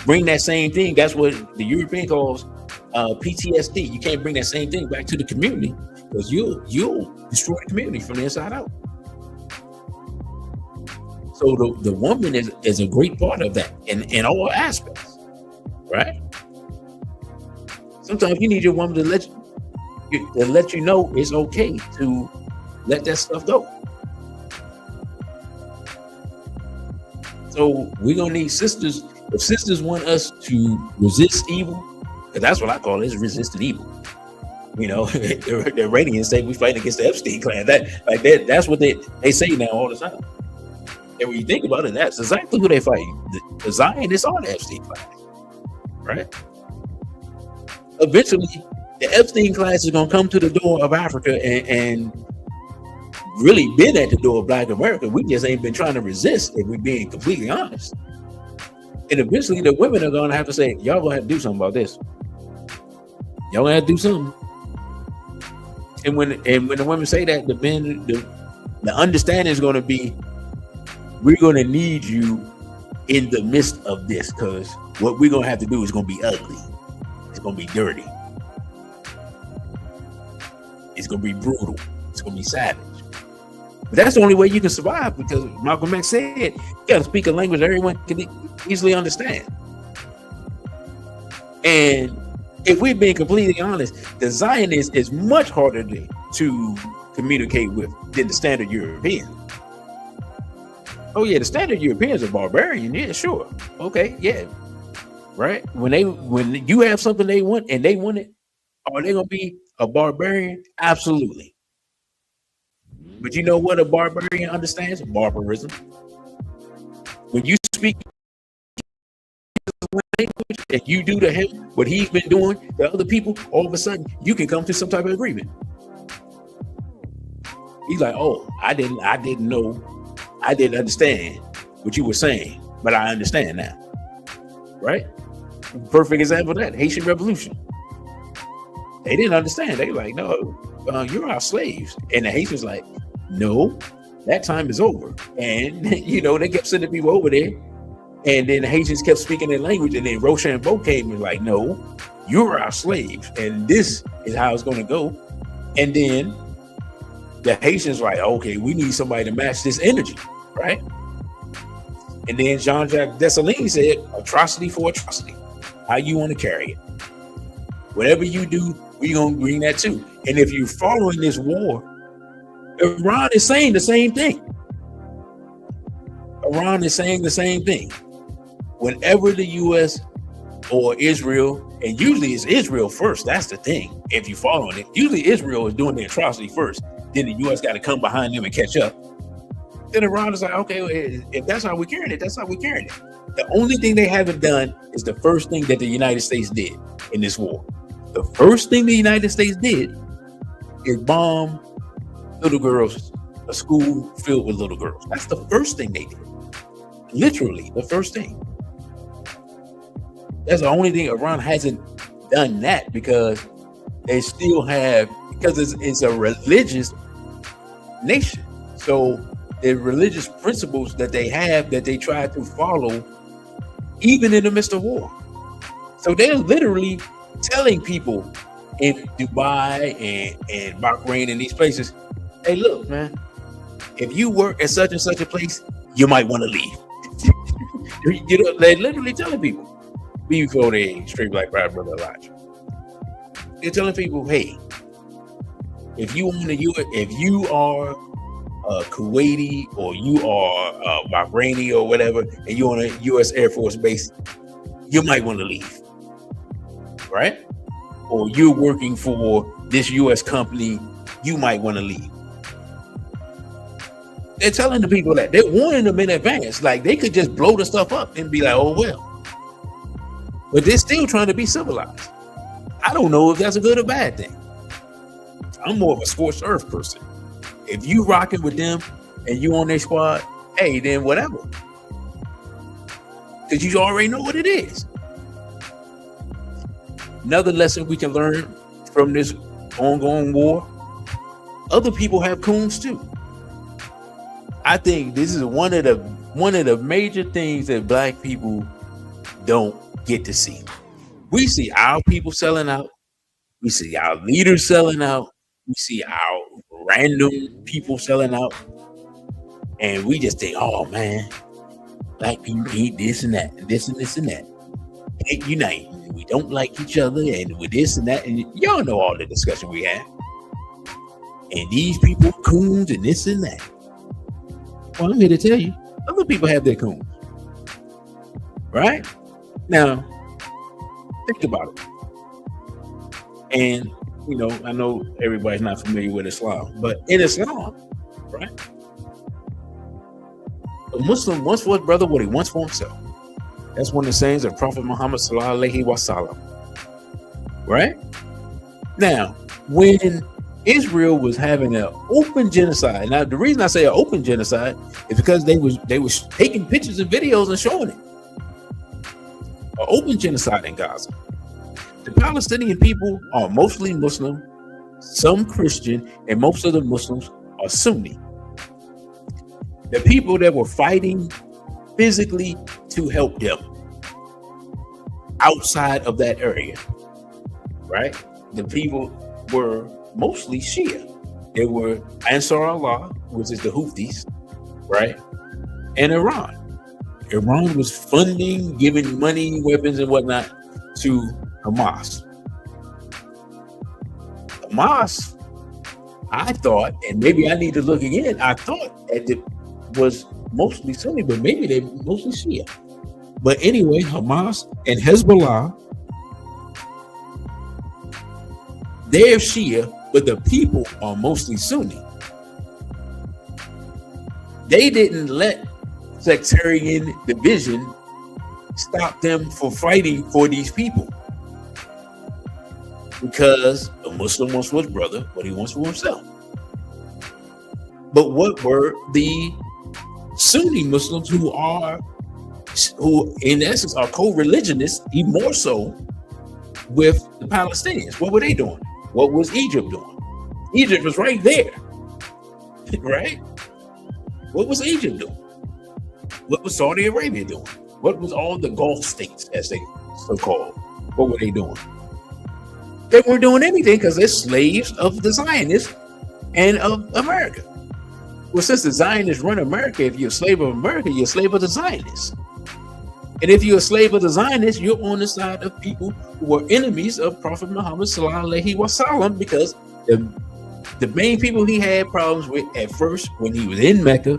bring that same thing. That's what the European calls PTSD. You can't bring that same thing back to the community because you'll destroy the community from the inside out. So the woman is a great part of that in all aspects, right? Sometimes you need your woman to let you know it's okay to let that stuff go. So we're gonna need sisters. If sisters want us to resist evil, because that's what I call it, is resisting evil. You know, the Iranians say we fighting against the Epstein clan. That's what they say now all the time. And when you think about it, that's exactly who they fight. The Zionists are the Epstein class, right? Eventually, the Epstein class is going to come to the door of Africa and really been at the door of Black America. We just ain't been trying to resist, if we're being completely honest. And eventually, the women are going to have to say, y'all going to have to do something about this. Y'all going to have to do something. And when the women say that, the men, the understanding is going to be, we're going to need you in the midst of this, because what we're going to have to do is going to be ugly. It's going to be dirty. It's going to be brutal. It's going to be savage. But that's the only way you can survive, because Malcolm X said, you got to speak a language everyone can easily understand. And if we're being completely honest, the Zionist is much harder to communicate with than the standard European. Oh yeah, the standard Europeans are barbarian. Yeah, sure. Okay, yeah. Right? When you have something they want and they want it, are they gonna be a barbarian? Absolutely. But you know what a barbarian understands? Barbarism. When you speak language and you do to him what he's been doing to other people, all of a sudden you can come to some type of agreement. He's like, oh, I didn't know, I didn't understand what you were saying, but I understand now. Right? Perfect example of that, Haitian Revolution. They didn't understand. They were like, no, you're our slaves. And the Haitians like, no, that time is over. And, you know, they kept sending people over there. And then the Haitians kept speaking their language. And then Rochambeau came and like, no, you're our slaves. And this is how it's going to go. And then the Haitians like, okay, we need somebody to match this energy, right? And then Jean-Jacques Dessalines said, atrocity for atrocity. How you want to carry it? Whatever you do, we're going to bring that too. And if you're following this war, Iran is saying the same thing. Iran is saying the same thing. Whenever the U.S. or Israel, and usually it's Israel first, that's the thing. If you're following it, usually Israel is doing the atrocity first. Then the U.S. got to come behind them and catch up. Then Iran is like, okay, if that's how we're carrying it, that's how we're carrying it. The only thing they haven't done is the first thing that the United States did in this war. The first thing the United States did is bomb little girls, a school filled with little girls. That's the first thing they did. Literally, the first thing. That's the only thing. Iran hasn't done that because they still have, because it's a religious nation. So the religious principles that they have, that they try to follow, even in the midst of war. So they're literally telling people in Dubai and Bahrain and these places, hey, look, man, if you work at such and such a place, you might want to leave. You know, they're literally telling people before they straight black pride brother Elijah. They're telling people, hey, if you are Kuwaiti or you are Bahraini or whatever, and you're on a U.S. Air Force base, you might want to leave, right? Or you're working for this U.S. company you might want to leave. They're telling the people that. They're warning them in advance. Like, they could just blow the stuff up and be like, oh, well. But they're still trying to be civilized. I don't know if that's a good or bad thing. I'm more of a scorched earth person. If you rocking with them and you on their squad, hey, then whatever. Because you already know what it is. Another lesson we can learn from this ongoing war, other people have coons too. I think this is one of the major things that black people don't get to see. We see our people selling out. We see our leaders selling out. We see our random people selling out. And we just think, oh man, black people eat this and that, and this and this and that. Can't unite. We don't like each other, and with this and that. And y'all know all the discussion we have. And these people coons and this and that. Well, I'm here to tell you, other people have their coons. Right? Now, think about it. And, you know, I know everybody's not familiar with Islam, but in Islam, right? A Muslim once was brother what he wants for himself. That's one of the sayings of Prophet Muhammad sallallahu alaihi wasallam. Right? Now, when Israel was having an open genocide. Now, the reason I say an open genocide is because they was taking pictures and videos and showing it. An open genocide in Gaza. The Palestinian people are mostly Muslim, some Christian, and most of the Muslims are Sunni. The people that were fighting physically to help them outside of that area, right? The people were mostly Shia. They were Ansar Allah, which is the Houthis, right? And Iran. Iran was funding, giving money, weapons, and whatnot to Hamas. Hamas, I thought, and maybe I need to look again, I thought that it was mostly Sunni, but maybe they're mostly Shia. But anyway, Hamas and Hezbollah, they're Shia, but the people are mostly Sunni. They didn't let sectarian division stop them from fighting for these people. Because a Muslim wants for his brother what he wants for himself. But what were the Sunni Muslims who in essence are co-religionists, even more so with the Palestinians? What were they doing? What was Egypt doing? Egypt was right there, right? What was Egypt doing? What was Saudi Arabia doing? What was all the Gulf states, as they so called? What were they doing? They weren't doing anything because they're slaves of the Zionists and of America. Well, since the Zionists run America, if you're a slave of America, you're a slave of the Zionists. And if you're a slave of the Zionists, you're on the side of people who were enemies of Prophet Muhammad sallallahu alaihi wasallam, because the main people he had problems with at first when he was in Mecca,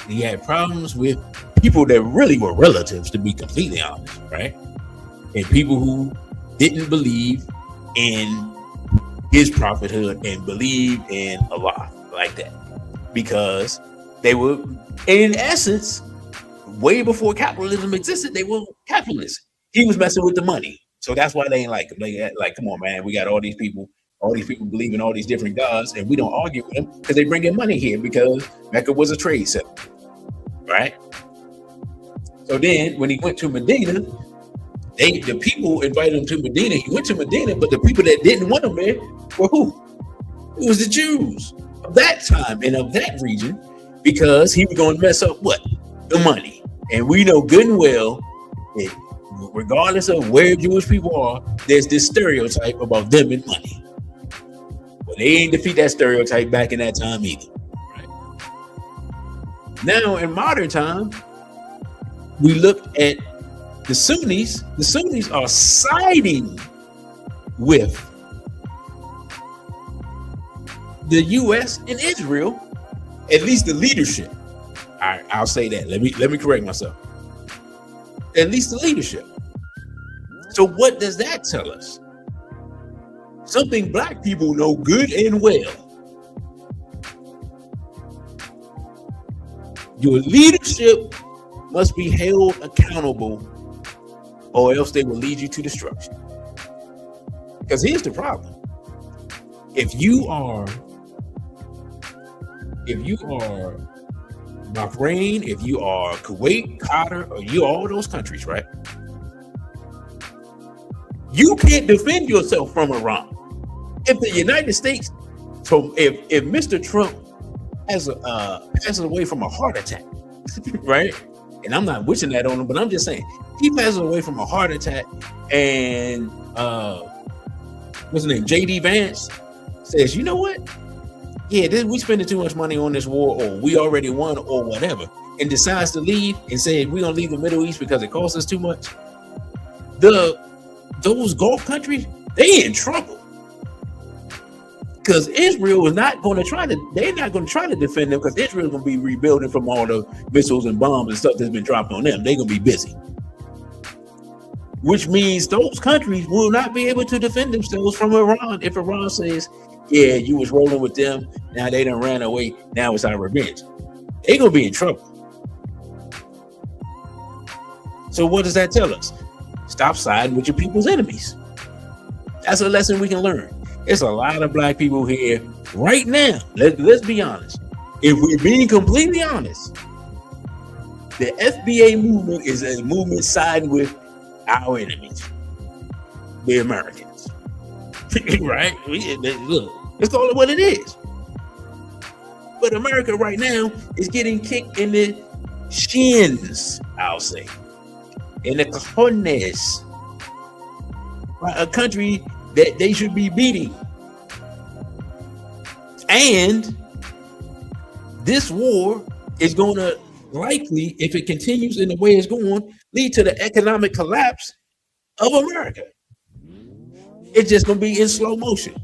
he had problems with people that really were relatives, to be completely honest, right? And people who didn't believe in his prophethood and believe in Allah like that, because they were, in essence, way before capitalism existed, they were capitalists. He was messing with the money, so that's why they ain't like him. They like, come on, man, we got all these people believe in all these different gods, and we don't argue with them because they bring in money here, because Mecca was a trade center, right? So then, when he went to Medina, the people invited him to Medina. He went to Medina, but the people that didn't want him there were who? It was the Jews of that time and of that region, because he was going to mess up what? The money. And we know good and well that regardless of where Jewish people are, there's this stereotype about them and money. Well, they ain't defeat that stereotype back in that time either. Right? Now, in modern time, we look at the Sunnis. The Sunnis are siding with the U.S. and Israel, at least the leadership. All right, I'll say that. Let me correct myself. At least the leadership. So what does that tell us? Something black people know good and well. Your leadership must be held accountable, or else they will lead you to destruction. Because here's the problem. If you are Bahrain, if you are Kuwait, Qatar, or you all those countries, right? You can't defend yourself from Iran. If the United States, so if Mr. Trump passes away from a heart attack, right? And I'm not wishing that on him, but I'm just saying he passes away from a heart attack, and what's his name? JD Vance says, you know what? Yeah, we spending too much money on this war, or we already won, or whatever, and decides to leave and say we're gonna leave the Middle East because it costs us too much. Those Gulf countries, they in trouble. Because Israel is not going to try to, they're not going to try to defend them, because Israel's going to be rebuilding from all the missiles and bombs and stuff that's been dropped on them. They're going to be busy. Which means those countries will not be able to defend themselves from Iran. If Iran says, yeah, you was rolling with them, now they done ran away, now it's our revenge. They're going to be in trouble. So what does that tell us? Stop siding with your people's enemies. That's a lesson we can learn. It's a lot of black people here right now. Let's be honest. If we're being completely honest, the FBA movement is a movement siding with our enemies, the Americans. Right? Look, let's call it what it is. But America right now is getting kicked in the shins, I'll say, in the cojones, by a country that they should be beating. And this war is going to likely, if it continues in the way it's going, lead to the economic collapse of America. It's just going to be in slow motion.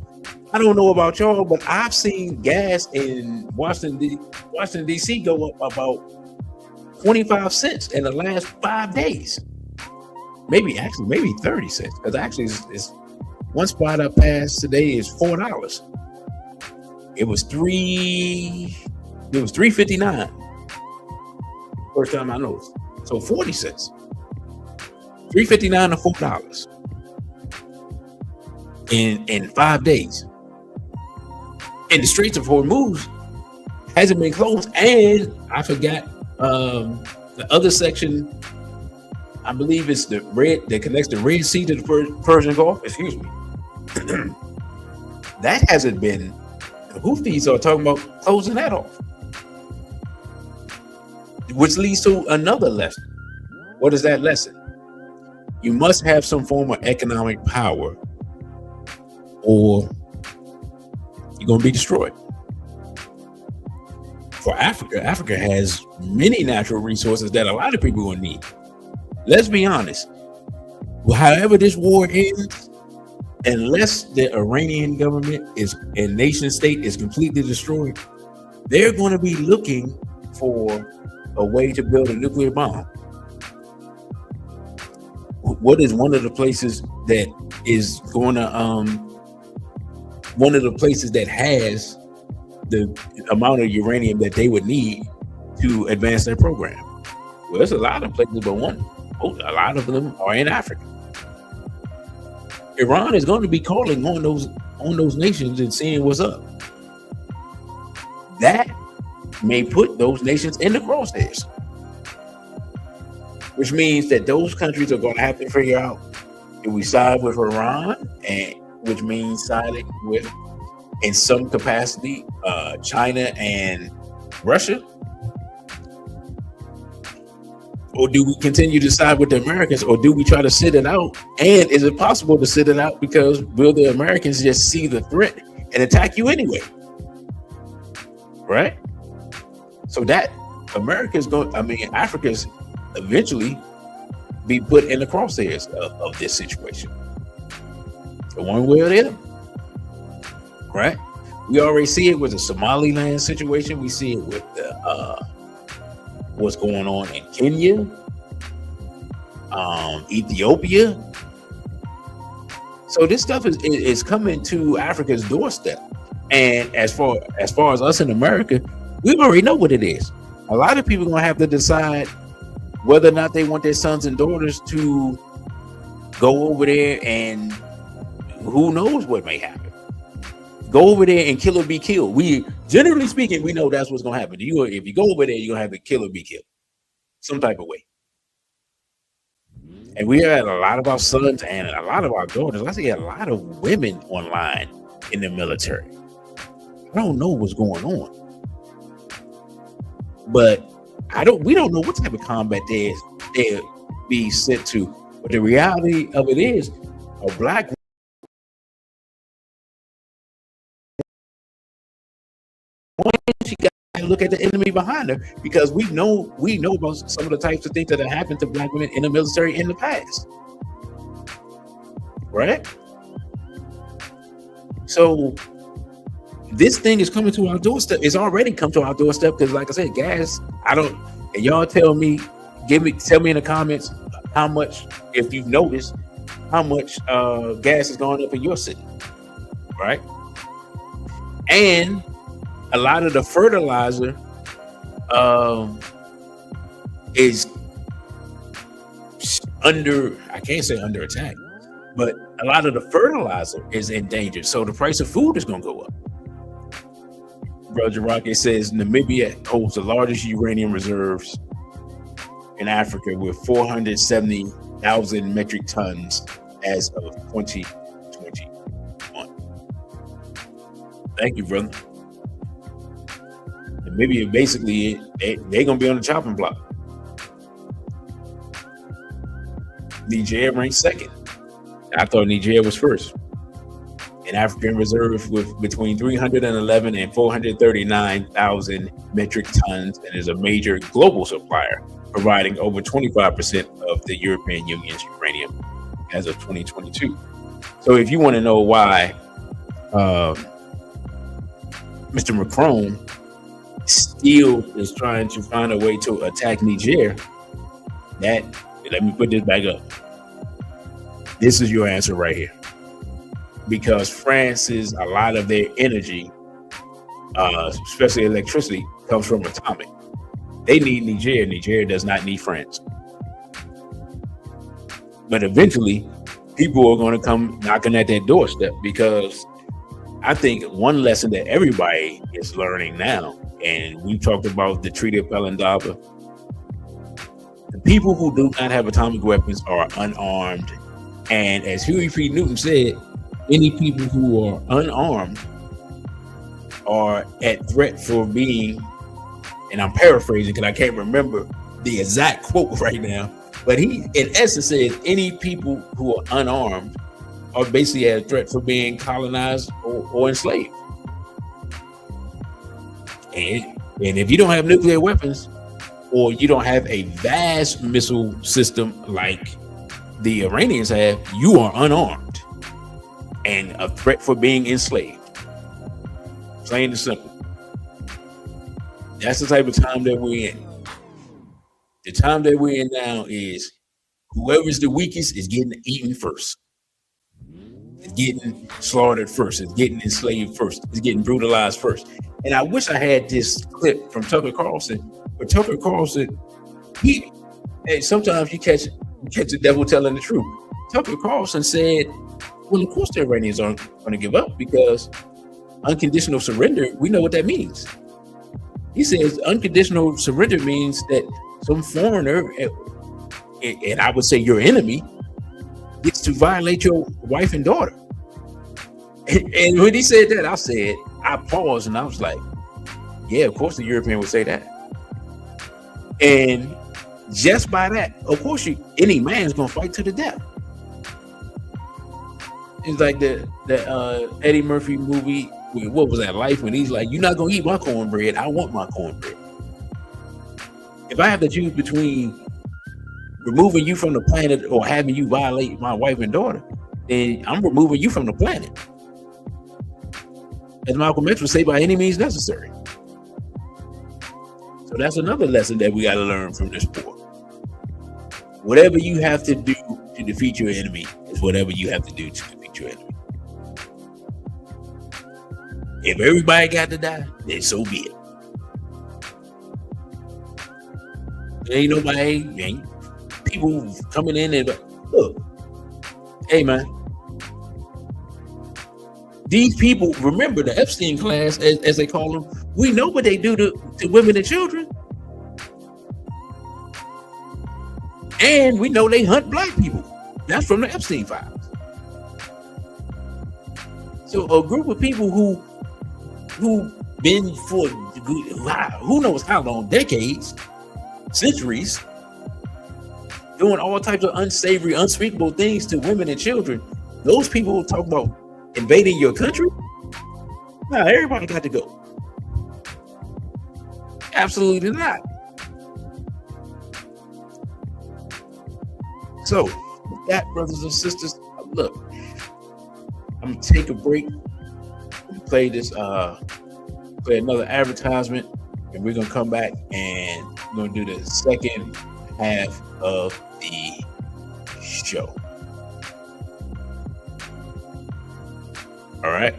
I don't know about y'all, but I've seen gas in Washington, D.C. go up about 25 cents in the last 5 days. Maybe 30 cents. Because actually, it's one spot I passed today is $4. It was $3.59. First time I noticed. So 40 cents. $3.59 to $4 in 5 days. And the Straits of Hormuz hasn't been closed. And I forgot the other section. I believe it's the red that connects the Red Sea to the Persian Gulf. Excuse me. That hasn't been. The Houthis are talking about closing that off, which leads to another lesson. What is that lesson? You must have some form of economic power, or you're going to be destroyed. For Africa, Africa has many natural resources that a lot of people are going to need. Let's be honest. However this war ends, unless the Iranian government and nation state is completely destroyed, they're going to be looking for a way to build a nuclear bomb. What is one of the places that is going to one of the places that has the amount of uranium that they would need to advance their program? Well, there's a lot of places, but a lot of them are in Africa. Iran is going to be calling on those nations and seeing what's up. That may put those nations in the crosshairs, which means that those countries are going to have to figure out, do we side with Iran, and which means siding with, in some capacity, China and Russia? Or do we continue to side with the Americans, or do we try to sit it out? And is it possible to sit it out, because will the Americans just see the threat and attack you anyway? Right? So that Africa's eventually be put in the crosshairs of this situation. So one way or the other. Right? We already see it with the Somaliland situation. We see it with the what's going on in Kenya, Ethiopia. So this stuff is coming to Africa's doorstep. And as far as us in America, we already know what it is. a lot of people are going to have to decide whether or not they want their sons and daughters to go over there, and who knows what may happen. Go over there and kill or be killed. We, generally speaking, we know that's what's going to happen. If you go over there, you're going to have to kill or be killed some type of way. And we had a lot of our sons and a lot of our daughters. I see a lot of women online in the military. I don't know what's going on, but we don't know what type of combat they'll be sent to. But the reality of it is, a black woman, she got to look at the enemy behind her, because we know about some of the types of things that have happened to black women in the military in the past, right? So this thing is coming to our doorstep. It's already come to our doorstep, because, like I said, gas. And y'all tell me in the comments how much, if you've noticed, how much gas is going up in your city, right? And a lot of the fertilizer is I can't say under attack, but a lot of the fertilizer is in danger. So the price of food is going to go up. Roger Rocket says Namibia holds the largest uranium reserves in Africa with 470,000 metric tons as of 2021. Thank you, brother. Namibia, basically, they're going to be on the chopping block. Niger ranked second. I thought Niger was first. An African reserve with between 311 and 439,000 metric tons, and is a major global supplier, providing over 25% of the European Union's uranium as of 2022. So if you want to know why Mr. Macron still is trying to find a way to attack Niger, let me put this back up. This is your answer right here. Because France's, a lot of their energy, especially electricity, comes from atomic. They need Niger. Niger does not need France. But eventually, people are going to come knocking at their doorstep, because I think one lesson that everybody is learning now, and we talked about the Treaty of Pelindaba, the people who do not have atomic weapons are unarmed. And as Huey P. Newton said, any people who are unarmed are at threat for being, and I'm paraphrasing because I can't remember the exact quote right now, but he in essence says any people who are unarmed are basically at a threat for being colonized or enslaved. And if you don't have nuclear weapons, or you don't have a vast missile system like the Iranians have, you are unarmed and a threat for being enslaved. Plain and simple. That's the type of time that we're in. The time that we're in now is whoever's the weakest is getting eaten first. It's getting slaughtered first. It's getting enslaved first. It's getting brutalized first. And I wish I had this clip from Tucker Carlson. But Tucker Carlson, sometimes you catch the devil telling the truth. Tucker Carlson said, well, of course the Iranians aren't going to give up, because unconditional surrender, we know what that means. He says unconditional surrender means that some foreigner, and I would say your enemy, gets to violate your wife and daughter. And when he said that, I paused and I was like, yeah, of course the European would say that. And just by that, of course, any man's gonna fight to the death. It's like the Eddie Murphy movie. What was that, Life? When he's like, "You're not gonna eat my cornbread. I want my cornbread." If I have to choose between removing you from the planet or having you violate my wife and daughter, then I'm removing you from the planet. As Malcolm X would say, by any means necessary. So that's another lesson that we got to learn from this war. Whatever you have to do to defeat your enemy is whatever you have to do to defeat your enemy. If everybody got to die, then so be it. Ain't nobody, ain't people coming in and look. Hey man, these people, remember the Epstein class, as they call them. We know what they do to women and children, and we know they hunt black people. That's from the Epstein files. So a group of people who been for who knows how long, decades, centuries, doing all types of unsavory, unspeakable things to women and children. Those people talk about invading your country. Nah, everybody got to go. Absolutely not. So, with that, brothers and sisters, look, I'm gonna take a break and play this, play another advertisement, and we're gonna come back and we're gonna do the second half of the show. All right.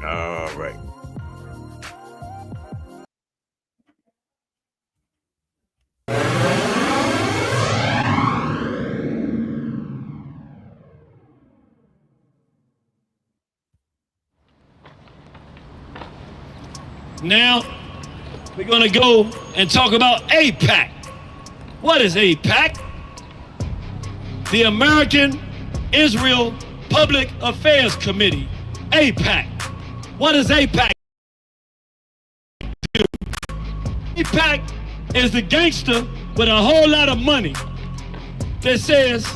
All right. Now, we're going to go and talk about AIPAC. What is AIPAC? The American Israel Public Affairs Committee. AIPAC. What does AIPAC do? AIPAC is the gangster with a whole lot of money that says,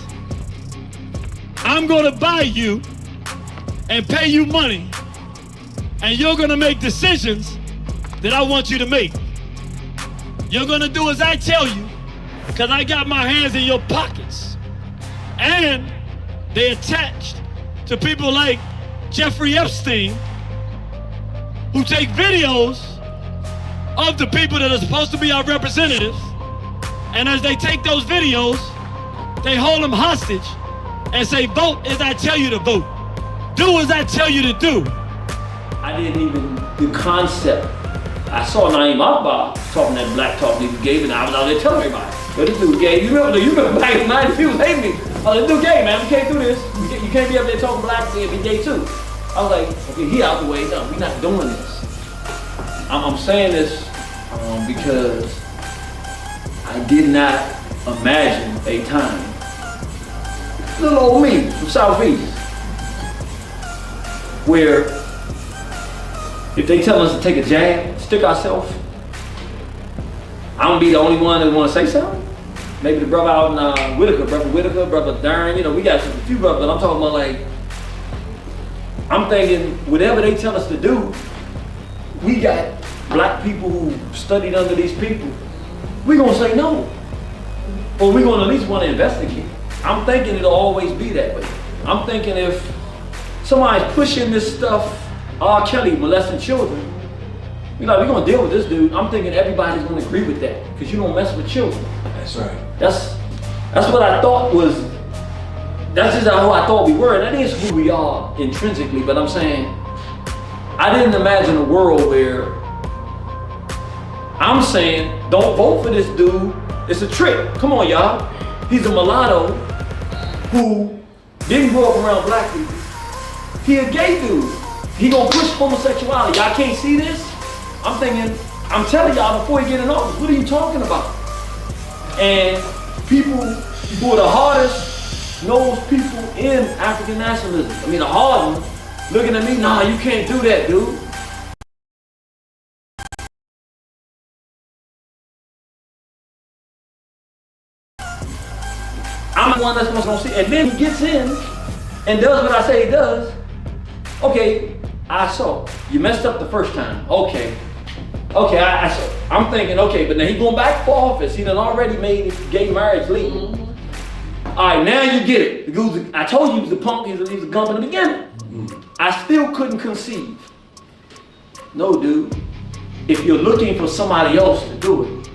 I'm going to buy you and pay you money, and you're going to make decisions that I want you to make. You're gonna do as I tell you, because I got my hands in your pockets. And they attached to people like Jeffrey Epstein, who take videos of the people that are supposed to be our representatives, and as they take those videos, they hold them hostage and say, vote as I tell you to vote. Do as I tell you to do. I didn't even, the concept. I saw Naeem Akbar talking that black talk he gave, and I was out there telling everybody, yo, this dude gay. You remember back in the 90s, he was hating me. Oh, this dude gay, man, we can't do this. You can't be up there talking black and be gay too. I was like, okay, he out the way. No, we're not doing this. I'm saying this because I did not imagine a time, little old me from Southeast, where if they tell us to take a jab, stick ourselves, I'm gonna be the only one that wanna say something. Maybe the brother out in Whitaker, brother Darren, you know, we got a few brothers, but I'm talking about like, I'm thinking whatever they tell us to do, we got black people who studied under these people, we gonna say no. Or we gonna at least wanna investigate. I'm thinking it'll always be that way. I'm thinking if somebody's pushing this stuff, R. Kelly molesting children, we're gonna deal with this dude. I'm thinking everybody's gonna agree with that because you don't mess with children. That's right. That's what I thought was, that's just how I thought we were. That is who we are intrinsically, but I'm saying, I didn't imagine a world where I'm saying, don't vote for this dude. It's a trick. Come on, y'all. He's a mulatto who didn't grow up around black people. He a gay dude. He gonna push homosexuality. Y'all can't see this? I'm thinking, I'm telling y'all before he get in office, what are you talking about? And people who are the hardest nosed people in African nationalism, I mean the hard ones, looking at me, nah, you can't do that, dude. I'm the one that's gonna see, and then he gets in and does what I say he does. Okay, I saw. You messed up the first time. Okay, I saw. I'm thinking, okay, but now he going back for office. He done already made gay marriage legal. All right, now you get it. The dude, I told you he was a punk, he was a gump in the beginning. I still couldn't conceive. No, dude. If you're looking for somebody else to do it,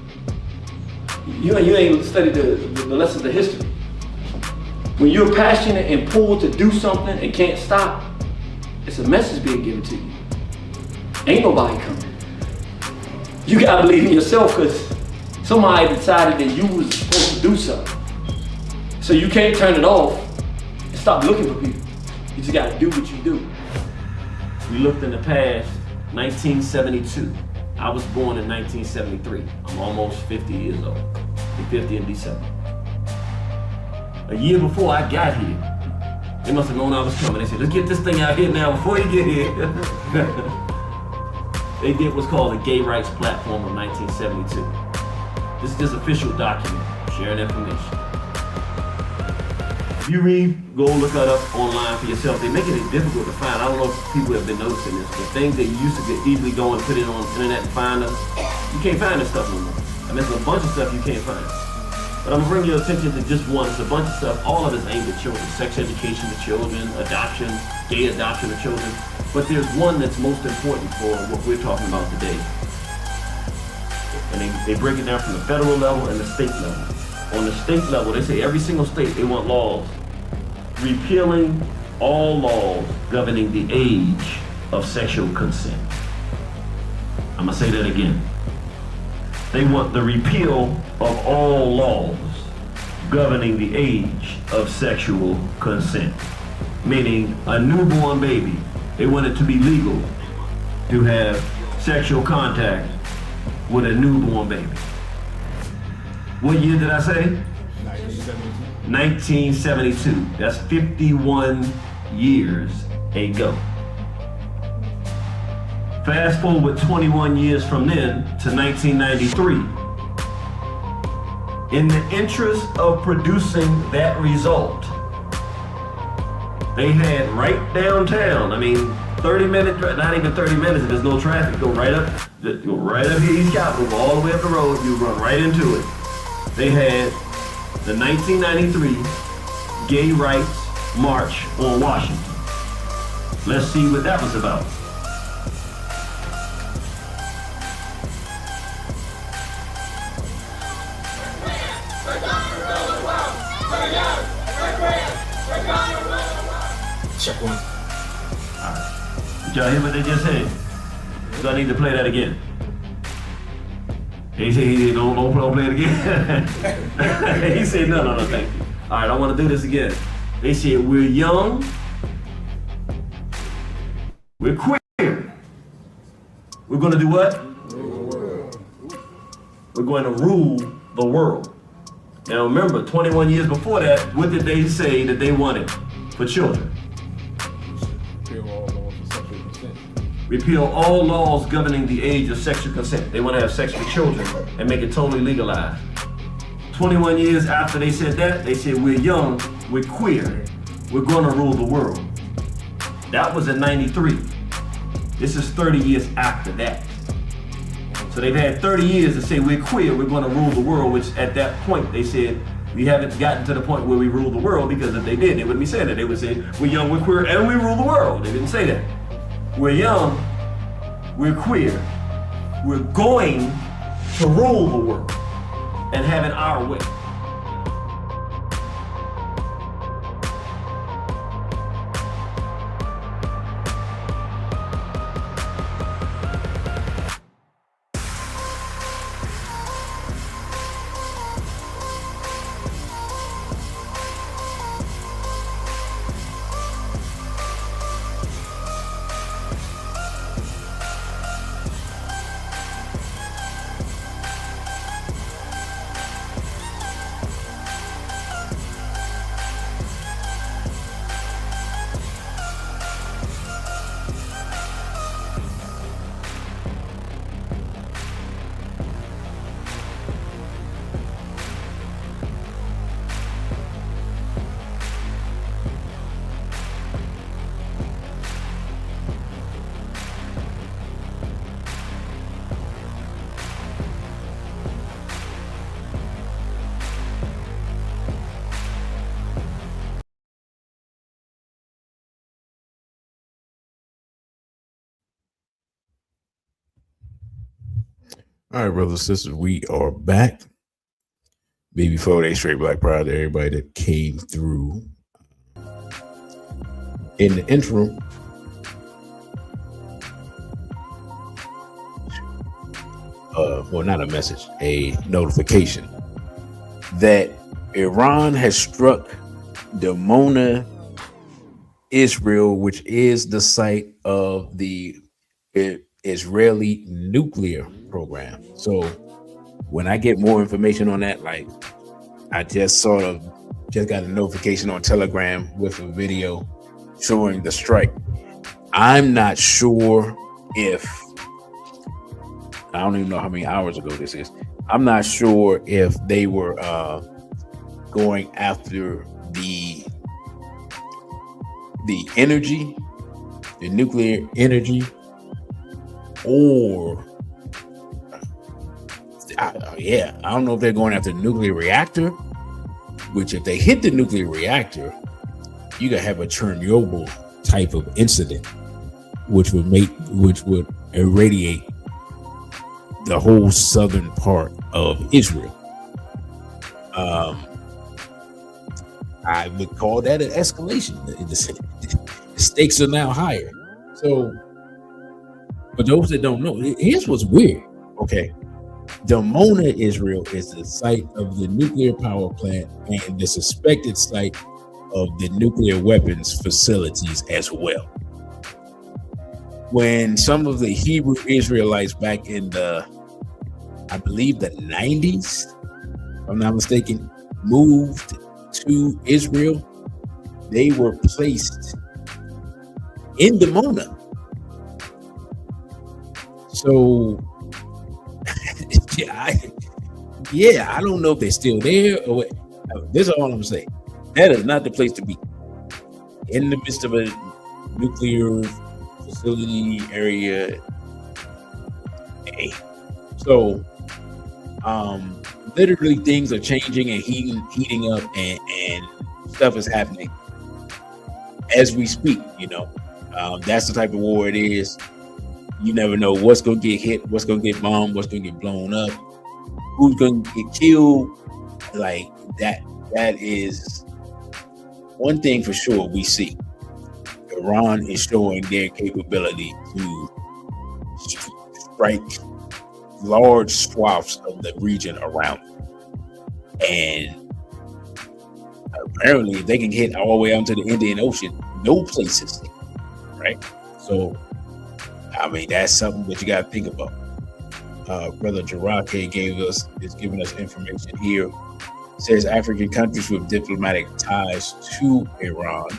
you ain't studied the lessons of history. When you're passionate and pulled to do something and can't stop, it's a message being given to you. Ain't nobody coming. You gotta believe in yourself, because somebody decided that you was supposed to do something. So you can't turn it off and stop looking for people. You just gotta do what you do. We looked in the past, 1972. I was born in 1973. I'm almost 50 years old. I'll be 50 in December. A year before I got here, they must have known I was coming. They said, let's get this thing out here now before you get here. They did what's called the Gay Rights Platform of 1972. This is just official document, sharing information. If you read, go look it up online for yourself. They're making it difficult to find. I don't know if people have been noticing this, but things that you used to get easily go and put it on the internet and find them, you can't find this stuff no more. I mean, there's a bunch of stuff you can't find. But I'm gonna bring your attention to just one. It's a bunch of stuff, all of it's aimed at children. Sex education to children, adoption, gay adoption of children. But there's one that's most important for what we're talking about today. And they break it down from the federal level and the state level. On the state level, they say every single state, they want laws repealing all laws governing the age of sexual consent. I'm gonna say that again. They want the repeal of all laws governing the age of sexual consent. Meaning a newborn baby, they want it to be legal to have sexual contact with a newborn baby. What year did I say? 1972. That's 51 years ago. Fast forward 21 years from then to 1993. In the interest of producing that result, they had right downtown, 30 minutes, not even 30 minutes if there's no traffic, go right up here, East Capitol, go all the way up the road, you run right into it. They had the 1993 Gay Rights March on Washington. Let's see what that was about. Check one. Did y'all hear what they just said? Do I need to play that again? He said, don't play it again. He said, no, thank you. All right, I want to do this again. They said, we're young, we're queer. We're going to do what? We're going to rule the world. Now remember, 21 years before that, what did they say that they wanted for children? Repeal all laws governing the age of sexual consent. They want to have sex with children and make it totally legalized. 21 years after they said that, they said, we're young, we're queer, we're going to rule the world. That was in 93. This is 30 years after that. So they've had 30 years to say we're queer, we're going to rule the world, which at that point they said, we haven't gotten to the point where we rule the world, because if they did, they wouldn't be saying that. They would say, we're young, we're queer, and we rule the world. They didn't say that. We're young, we're queer, we're going to rule the world and have it our way. All right, brothers and sisters, we are back. Baby 4 Day Straight Black Pride to everybody that came through. In the interim, well, not a message, a notification that Iran has struck Dimona, Israel, which is the site of the Israeli nuclear program. So when I get more information on that, like I just got a notification on Telegram with a video showing the strike. I'm not sure if, I don't even know how many hours ago this is. I'm not sure if they were going after the energy, the nuclear energy, or I don't know if they're going after the nuclear reactor, which if they hit the nuclear reactor, you could have a Chernobyl type of incident, which would irradiate the whole southern part of Israel. I would call that an escalation. The stakes are now higher. So, for those that don't know, here's what's weird. Okay, Dimona, Israel is the site of the nuclear power plant and the suspected site of the nuclear weapons facilities as well. When some of the Hebrew Israelites back in I believe the 90s, if I'm not mistaken, moved to Israel, they were placed in Dimona. So, I don't know if they're still there or what. This is all I'm saying. That is not the place to be. In the midst of a nuclear facility area. Hey. So, literally things are changing and heating up and stuff is happening as we speak, that's the type of war it is. You never know what's going to get hit, what's going to get bombed, what's going to get blown up, who's going to get killed. Like that is one thing for sure we see. Iran is showing their capability to strike large swaths of the region around them. And apparently if they can hit all the way out to the Indian Ocean, no place is safe, right? So I mean, that's something that you got to think about. Brother Jarake is giving us information here. It says African countries with diplomatic ties to Iran: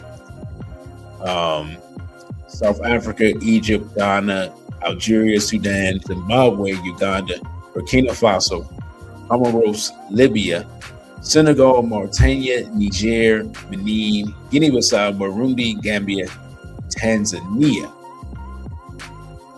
South Africa, Egypt, Ghana, Algeria, Sudan, Zimbabwe, Uganda, Burkina Faso, Comoros, Libya, Senegal, Mauritania, Niger, Benin, Guinea-Bissau, Burundi, Gambia, Tanzania.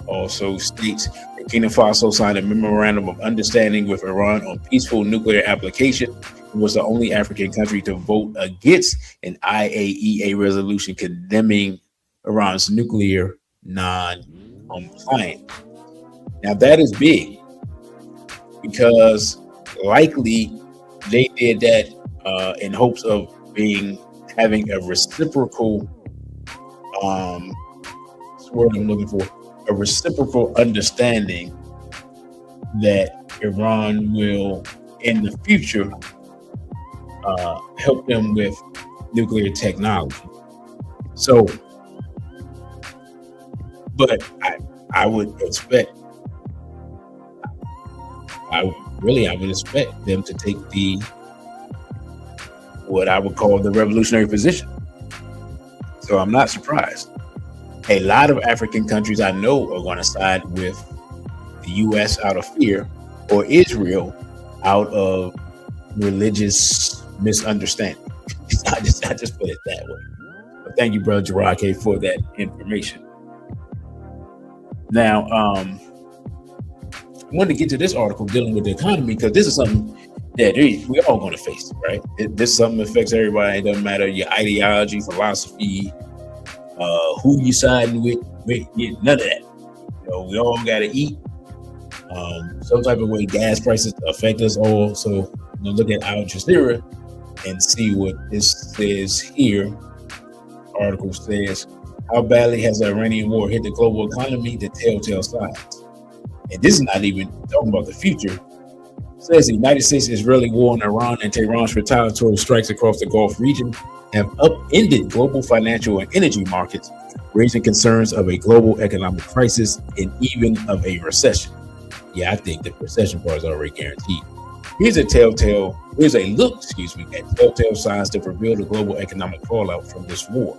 Also states Burkina Faso signed a memorandum of understanding with Iran on peaceful nuclear application and was the only African country to vote against an IAEA resolution condemning Iran's nuclear non-compliant. Now that is big because likely they did that in hopes of having a reciprocal what's the word I'm looking for? A reciprocal understanding that Iran will in the future help them with nuclear technology. So, but I would expect them to take what I would call the revolutionary position. So I'm not surprised. A lot of African countries I know are going to side with the U.S. out of fear, or Israel out of religious misunderstanding. I just put it that way. But thank you, Brother Jarake, for that information. Now, I wanted to get to this article dealing with the economy because this is something that we're all going to face, right? This is something that affects everybody. It doesn't matter your ideology, philosophy, who you siding with, none of that. We all got to eat. Some type of way gas prices affect us all. So we'll look at Al Jazeera and see what this says here. Article says, how badly has the Iranian war hit the global economy? The telltale signs. and this is not even talking about the future, says the United States-Israeli war on Iran and Tehran's retaliatory strikes across the Gulf region have upended global financial and energy markets, raising concerns of a global economic crisis and even of a recession. Yeah, I think the recession part is already guaranteed. Here's a look at telltale signs that reveal the global economic fallout from this war.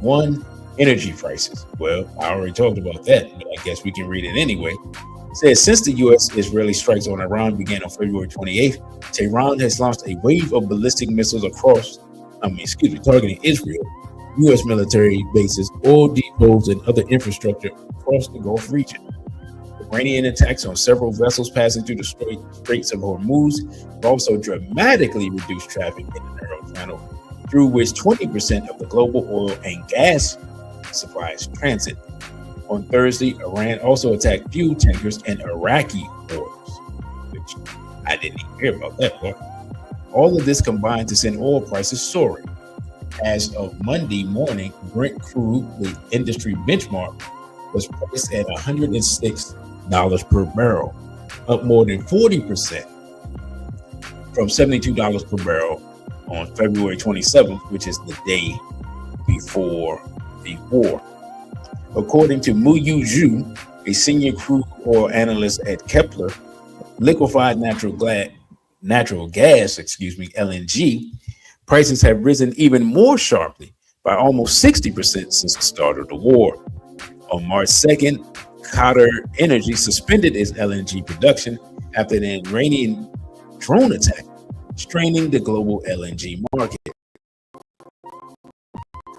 1, energy prices. Well, I already talked about that, but I guess we can read it anyway. It says, since the U.S.-Israeli strikes on Iran began on February 28th, Tehran has launched a wave of ballistic missiles targeting Israel, U.S. military bases, oil depots, and other infrastructure across the Gulf region. Iranian attacks on several vessels passing through the Straits of Hormuz have also dramatically reduced traffic in the narrow channel, through which 20% of the global oil and gas supplies transit. On Thursday, Iran also attacked fuel tankers and Iraqi ports, which I didn't even hear about that part. All of this combined to send oil prices soaring. As of Monday morning, Brent crude, the industry benchmark, was priced at $106 per barrel, up more than 40% from $72 per barrel on February 27th, which is the day before the war. According to Muyu Zhu, a senior crude oil analyst at Kepler, liquefied natural gas, LNG, prices have risen even more sharply by almost 60% since the start of the war. On March 2nd, Qatar Energy suspended its LNG production after an Iranian drone attack, straining the global LNG market.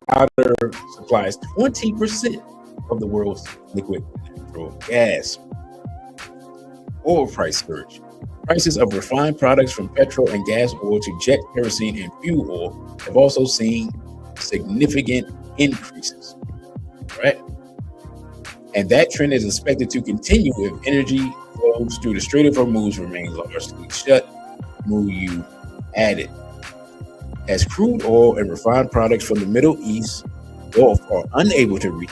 Qatar supplies 20% of the world's liquid natural gas. Oil price surge. Prices of refined products from petrol and gas oil to jet kerosene and fuel oil have also seen significant increases, right? And that trend is expected to continue if energy flows through the Strait of Hormuz remains largely shut, Muyu added. As crude oil and refined products from the Middle East Gulf are unable to reach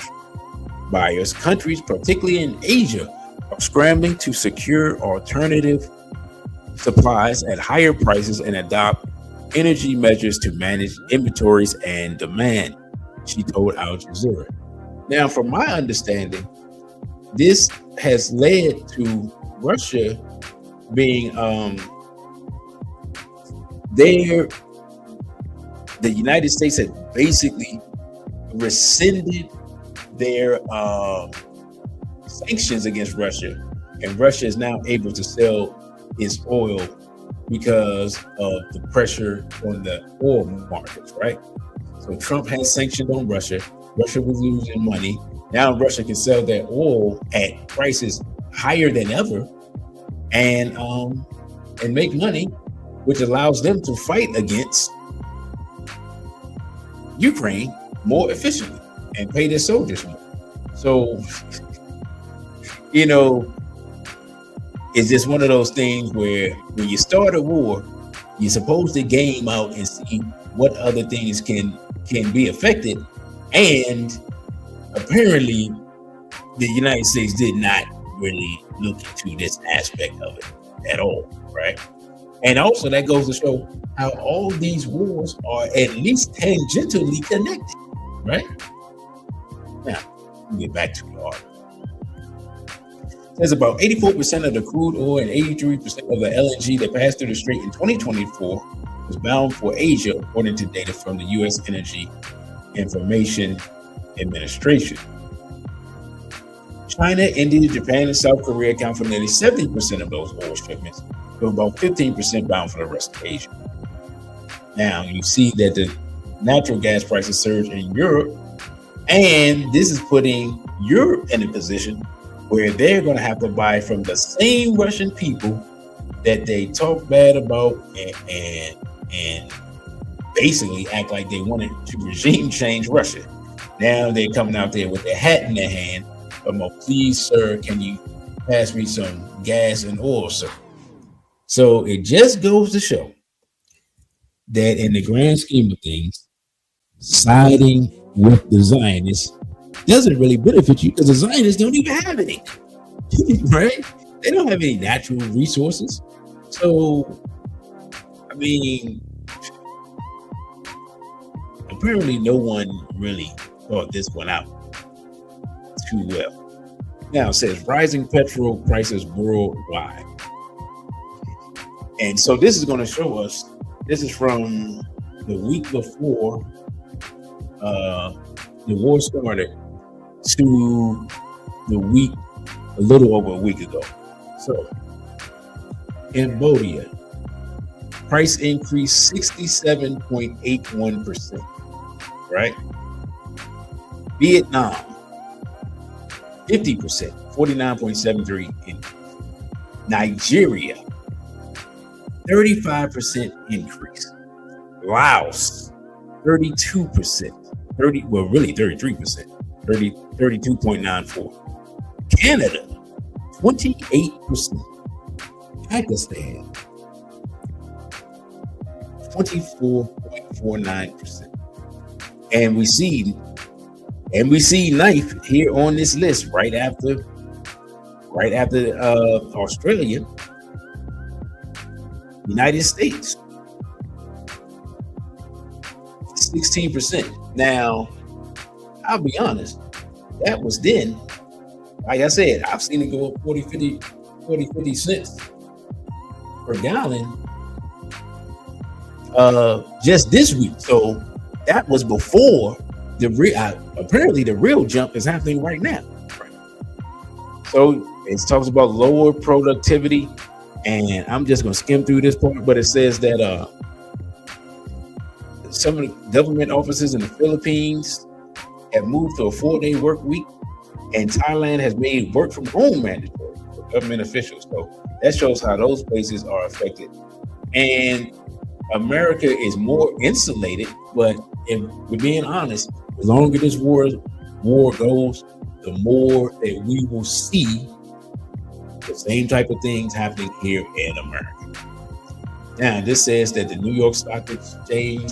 buyers, countries, particularly in Asia, are scrambling to secure alternative supplies at higher prices and adopt energy measures to manage inventories and demand, she told Al Jazeera. Now, from my understanding, this has led to Russia being the United States had basically rescinded their sanctions against Russia, and Russia is now able to sell its oil because of the pressure on the oil markets, right? So Trump has sanctioned on Russia. Russia was losing money. Now Russia can sell their oil at prices higher than ever and make money, which allows them to fight against Ukraine more efficiently and pay their soldiers more. So, you know, it's just one of those things where when you start a war, you're supposed to game out and see what other things can be affected. And apparently the United States did not really look into this aspect of it at all, right? And also that goes to show how all these wars are at least tangentially connected, right? Now, we'll get back to the article. There's about 84% of the crude oil and 83% of the LNG that passed through the strait in 2024 was bound for Asia, according to data from the U.S. Energy Information Administration. China, India, Japan, and South Korea account for nearly 70% of those oil shipments, with about 15% bound for the rest of Asia. Now, you see that the natural gas prices surge in Europe, and this is putting Europe in a position where they're going to have to buy from the same Russian people that they talk bad about and basically act like they wanted to regime change Russia. Now they're coming out there with their hat in their hand. Please, sir, can you pass me some gas and oil, sir? So it just goes to show that in the grand scheme of things, siding with the Zionists doesn't really benefit you because the Zionists don't even have any. right? They don't have any natural resources. So, I mean, apparently no one really thought this one out too well. Now it says rising petrol prices worldwide. And so this is going to show us, this is from the week before the war started to the week, a little over a week ago. So Cambodia, price increase 67.81%, right? Vietnam, 50%, 49.73 increase. Nigeria, 35% increase. Laos, 32%, 33%, 32.94. Canada, 28%. Pakistan, 24.49%. And we see knife here on this list right after Australia, United States, 16%. Now, I'll be honest, that was then. Like I said, I've seen it go up 40, 50 cents per gallon just this week. So that was before apparently the real jump is happening right now. So it talks about lower productivity, and I'm just going to skim through this part, but it says that some of the government offices in the Philippines have moved to a 4-day work week, and Thailand has made work from home mandatory for government officials. So that shows how those places are affected. And America is more insulated, but if we're being honest, the longer this war goes, the more that we will see the same type of things happening here in America. Now, this says that the New York Stock Exchange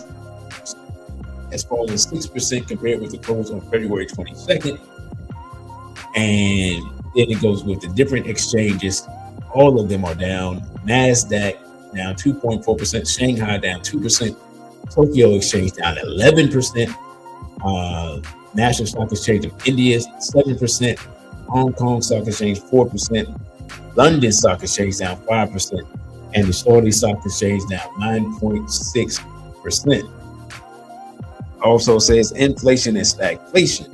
has fallen 6% compared with the close on February 22nd. And then it goes with the different exchanges. All of them are down. NASDAQ down 2.4%, Shanghai down 2%, Tokyo Exchange down 11%, National Stock Exchange of India 7%, Hong Kong Stock Exchange 4%, London Stock Exchange down 5%, and the Saudi Stock Exchange down 9.6%. Also says inflation and stagflation.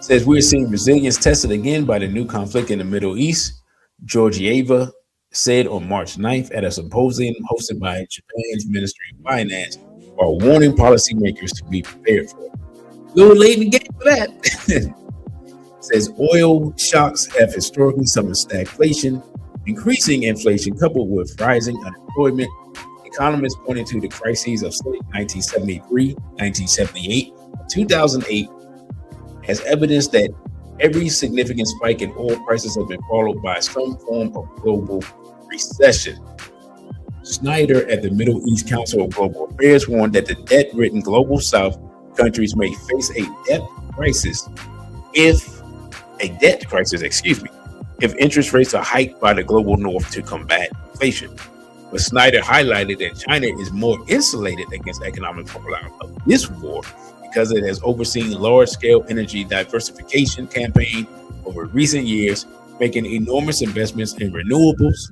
Says we're seeing resilience tested again by the new conflict in the Middle East. Georgieva said on March 9th at a symposium hosted by Japan's Ministry of Finance, while warning policymakers to be prepared for it. A little late in the game for that. Says oil shocks have historically summoned stagflation, increasing inflation coupled with rising unemployment. Economists pointed to the crises of 1973, 1978, 2008 as evidence that every significant spike in oil prices has been followed by some form of global recession. Schneider at the Middle East Council of Global Affairs warned that the debt-ridden global South countries may face a debt crisis if interest rates are hiked by the global North to combat inflation. But Schneider highlighted that China is more insulated against economic fallout of this war because it has overseen large-scale energy diversification campaign over recent years, making enormous investments in renewables,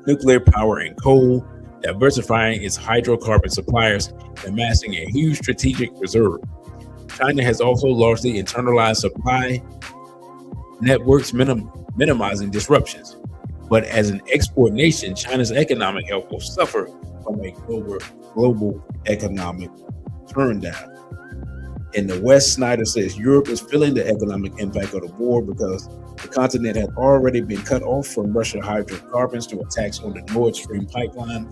nuclear power, and coal, diversifying its hydrocarbon suppliers, and amassing a huge strategic reserve. China has also largely internalized supply networks, minimizing disruptions. But as an export nation, China's economic health will suffer from a global economic turndown. In the West, Schneider says Europe is feeling the economic impact of the war because the continent had already been cut off from Russian hydrocarbons to attacks on the Nord Stream pipeline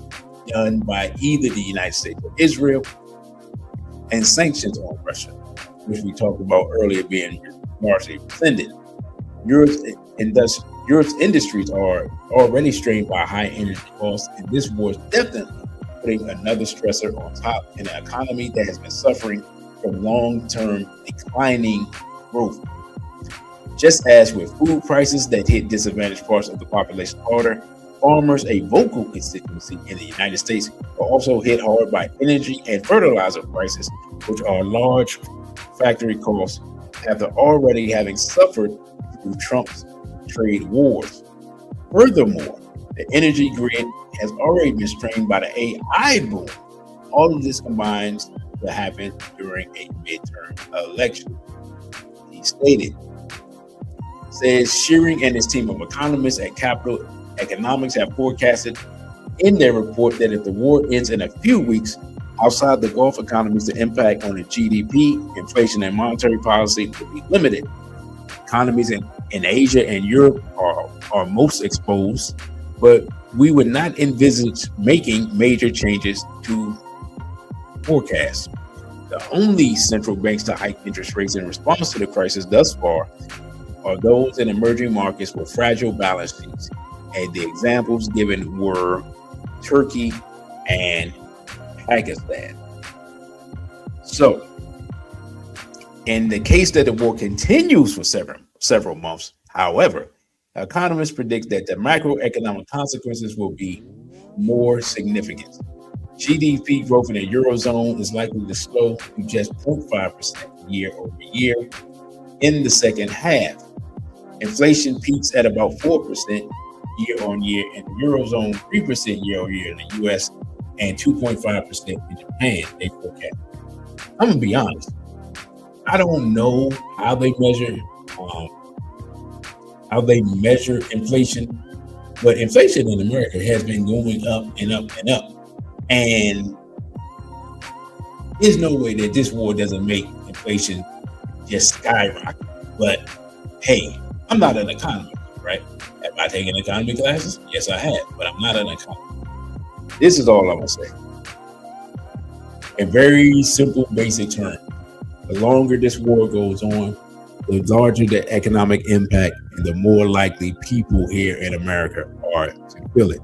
done by either the United States or Israel, and sanctions on Russia, which we talked about earlier, being largely rescinded. Europe's industries are already strained by high energy costs, and this war is definitely putting another stressor on top in an economy that has been suffering from long-term declining growth. Just as with food prices that hit disadvantaged parts of the population harder, farmers, a vocal constituency in the United States, are also hit hard by energy and fertilizer prices, which are large factory costs after already having suffered through Trump's trade wars. Furthermore, the energy grid has already been strained by the AI boom. All of this combines to happen during a midterm election. He stated, says Shearing and his team of economists at Capital Economics have forecasted in their report that if the war ends in a few weeks, outside the Gulf economies, the impact on the GDP, inflation, and monetary policy will be limited. Economies in Asia and Europe are most exposed, but we would not envisage making major changes to forecasts. The only central banks to hike interest rates in response to the crisis thus far are those in emerging markets with fragile balance sheets, and the examples given were Turkey and Pakistan. So, in the case that the war continues for several months, however, economists predict that the macroeconomic consequences will be more significant. GDP growth in the Eurozone is likely to slow to just 0.5% year over year in the second half. Inflation peaks at about 4% year on year in the Eurozone, 3% year over year in the US, and 2.5% in Japan, they forecast. I'm gonna be honest. I don't know how they measure inflation, but inflation in America has been going up and up and up. And there's no way that this war doesn't make inflation just skyrocket. But hey, I'm not an economist, right? Have I taken economy classes? Yes, I have, but I'm not an economist. This is all I'm gonna say. In very simple, basic terms, the longer this war goes on, the larger the economic impact and the more likely people here in America are to feel it.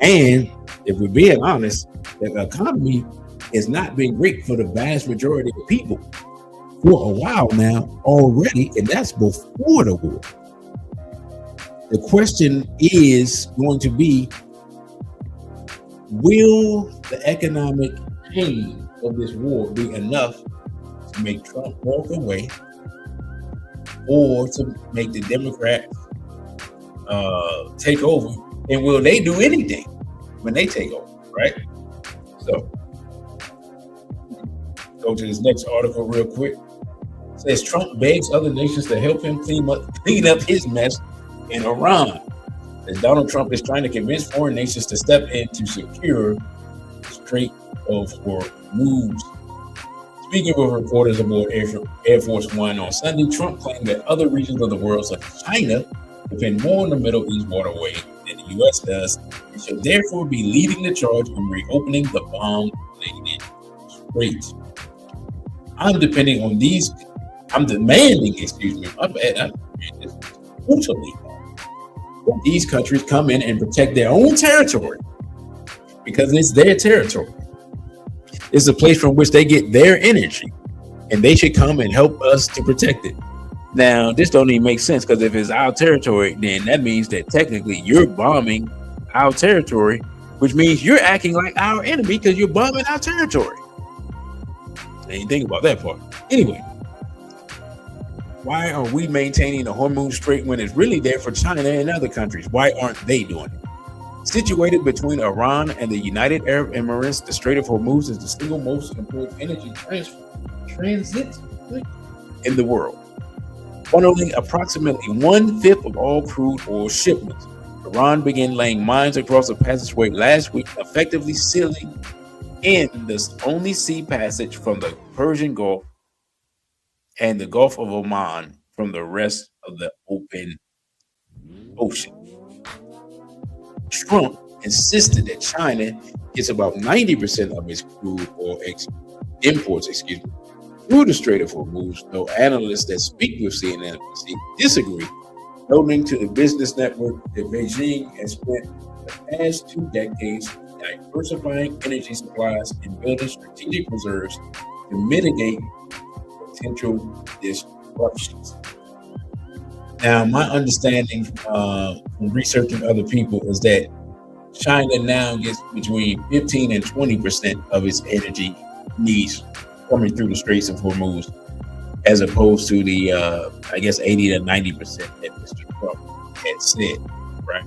And if we're being honest, the economy has not been great for the vast majority of people for a while now already, and that's before the war. The question is going to be, will the economic pain of this war be enough to make Trump walk away or to make the Democrats take over? And will they do anything when they take over, right? So, go to this next article real quick. It says Trump begs other nations to help him clean up his mess in Iran. As Donald Trump is trying to convince foreign nations to step in to secure the Strait of Hormuz. Speaking with reporters aboard Air Force One on Sunday, Trump claimed that other regions of the world, such as China, depend more on the Middle East waterway than the U.S. does, and should therefore be leading the charge in reopening the bomb-laden strait. I'm demanding, brutally, that these countries come in and protect their own territory because it's their territory. It's a place from which they get their energy, and they should come and help us to protect it. Now, this don't even make sense, because if it's our territory, then that means that technically you're bombing our territory, which means you're acting like our enemy because you're bombing our territory. I didn't think about that part. Anyway, why are we maintaining the Hormuz Strait when it's really there for China and other countries? Why aren't they doing it? Situated between Iran and the United Arab Emirates, the Strait of Hormuz is the single most important energy transit in the world, funneling approximately 1/5 of all crude oil shipments. Iran began laying mines across the passageway last week, effectively sealing in the only sea passage from the Persian Gulf and the Gulf of Oman from the rest of the open ocean. Trump insisted that China gets about 90% of its crude oil imports through the Strait of Hormuz, though analysts that speak with CNN disagree, noting to the business network that Beijing has spent the past 2 decades diversifying energy supplies and building strategic reserves to mitigate potential disruptions. Now, my understanding from researching other people is that China now gets between 15 and 20% of its energy needs coming through the Straits of Hormuz, as opposed to the, I guess, 80 to 90% that Mr. Trump had said, right?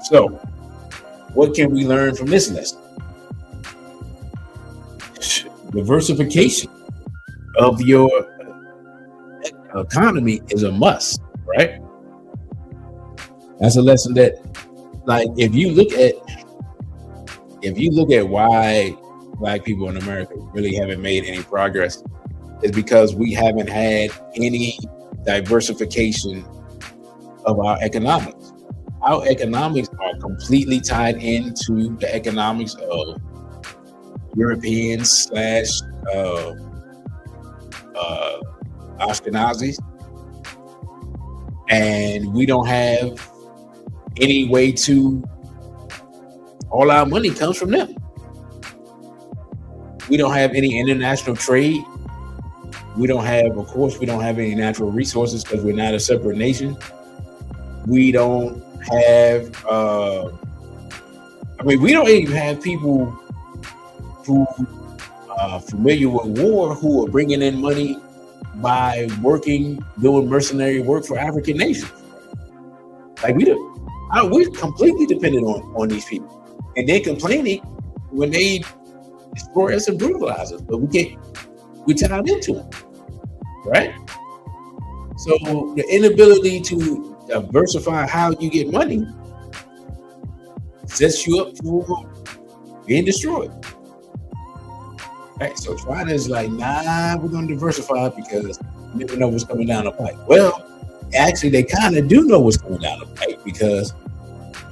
So, what can we learn from this lesson? Diversification of your economy is a must, right? That's a lesson that, like, if you look at why Black people in America really haven't made any progress, is because we haven't had any diversification of our economics. Our economics are completely tied into the economics of Europeans / Ashkenazis, and we don't have any way to. All our money comes from them. We don't have any international trade. We don't have any natural resources because we're not a separate nation. We don't have. We don't even have people who are familiar with war who are bringing in money by doing mercenary work for African nations. Like we're completely dependent on these people, and they're complaining when they destroy us and brutalize us, but we're tied into them, right? So the inability to diversify how you get money sets you up for being destroyed. Right, so China is like, nah, we're going to diversify because we never know what's coming down the pipe. Well, actually, they kind of do know what's coming down the pipe because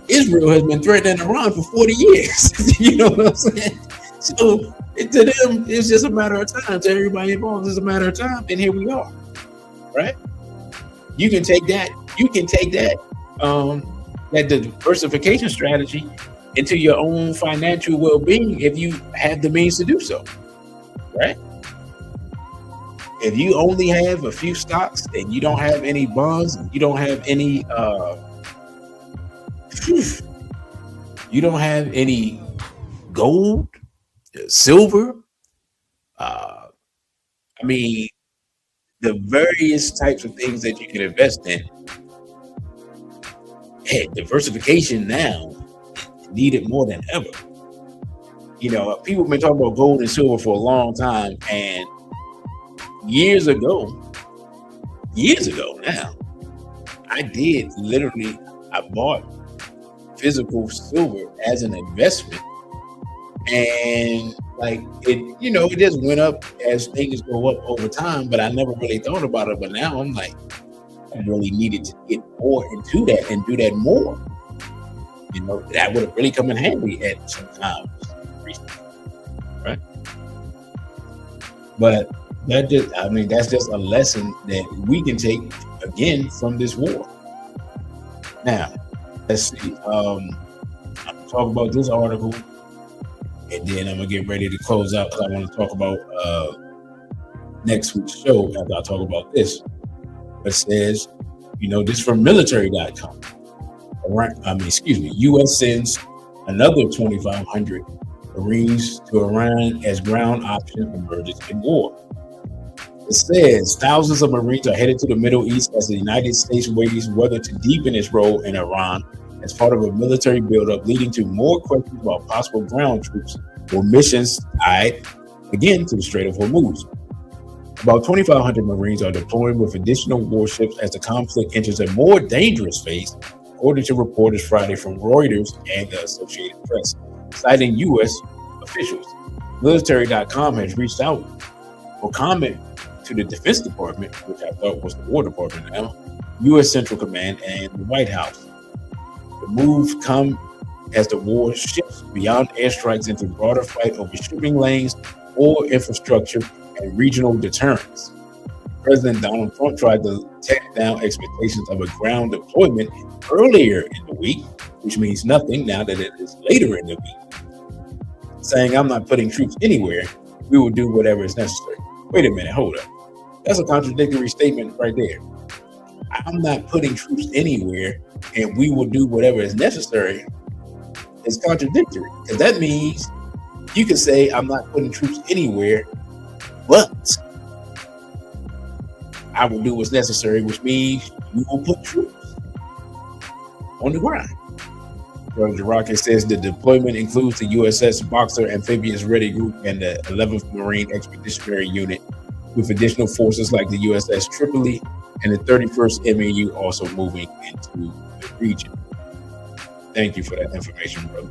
Israel has been threatening Iran for 40 years. You know what I'm saying? So to them, it's just a matter of time. To everybody involved, it's a matter of time. And here we are, right? You can take that. That diversification strategy into your own financial well-being if you have the means to do so. Right? If you only have a few stocks and you don't have any bonds, and you don't have any gold, silver, the various types of things that you can invest in. Hey, diversification now is needed more than ever. You know, people have been talking about gold and silver for a long time, and years ago now, I bought physical silver as an investment, and it just went up as things go up over time, but I never really thought about it. But now I'm like, I really needed to get more into that and do that more. You know, that would have really come in handy at some time. Right? But that's just a lesson that we can take again from this war. Now, let's see. I'm gonna talk about this article, and then I'm gonna get ready to close out because I want to talk about next week's show after I talk about this. It says, this from military.com. U.S. sends another 2,500 Marines to Iran as ground option emerges in war. It says thousands of Marines are headed to the Middle East as the United States weighs whether to deepen its role in Iran as part of a military buildup, leading to more questions about possible ground troops or missions tied again to the Strait of Hormuz. About 2,500 Marines are deployed with additional warships as the conflict enters a more dangerous phase, according to reporters Friday from Reuters and the Associated Press, citing U.S. officials. Military.com has reached out for comment to the Defense Department, which I thought was the War Department now, U.S. Central Command, and the White House. The move come as the war shifts beyond airstrikes into broader fight over shipping lanes, oil infrastructure, and regional deterrence. President Donald Trump tried to tear down expectations of a ground deployment earlier in the week, which means nothing now that it is later in the week, saying, "I'm not putting troops anywhere. We will do whatever is necessary." Wait a minute, hold up. That's a contradictory statement right there. I'm not putting troops anywhere and we will do whatever is necessary is contradictory. Because that means you can say I'm not putting troops anywhere, but I will do what's necessary, which means you will put troops on the ground. Brother Jarake says the deployment includes the USS Boxer Amphibious Ready Group and the 11th Marine Expeditionary Unit, with additional forces like the USS Tripoli and the 31st MAU also moving into the region. Thank you for that information, brother.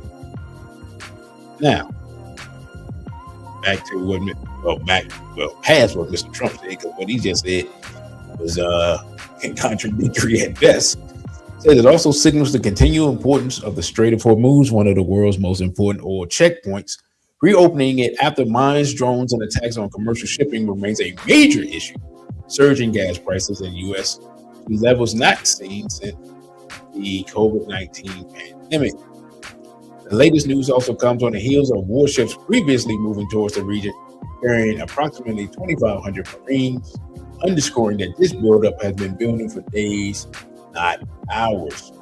Now, back to what past what Mr. Trump said, because what he just said was contradictory at best. Says it also signals the continued importance of the Strait of Hormuz, one of the world's most important oil checkpoints. Reopening it after mines, drones, and attacks on commercial shipping remains a major issue. Surging gas prices in the U.S. to levels not seen since the COVID-19 pandemic. The latest news also comes on the heels of warships previously moving towards the region, carrying approximately 2,500 Marines, underscoring that this buildup has been building for days, not hours.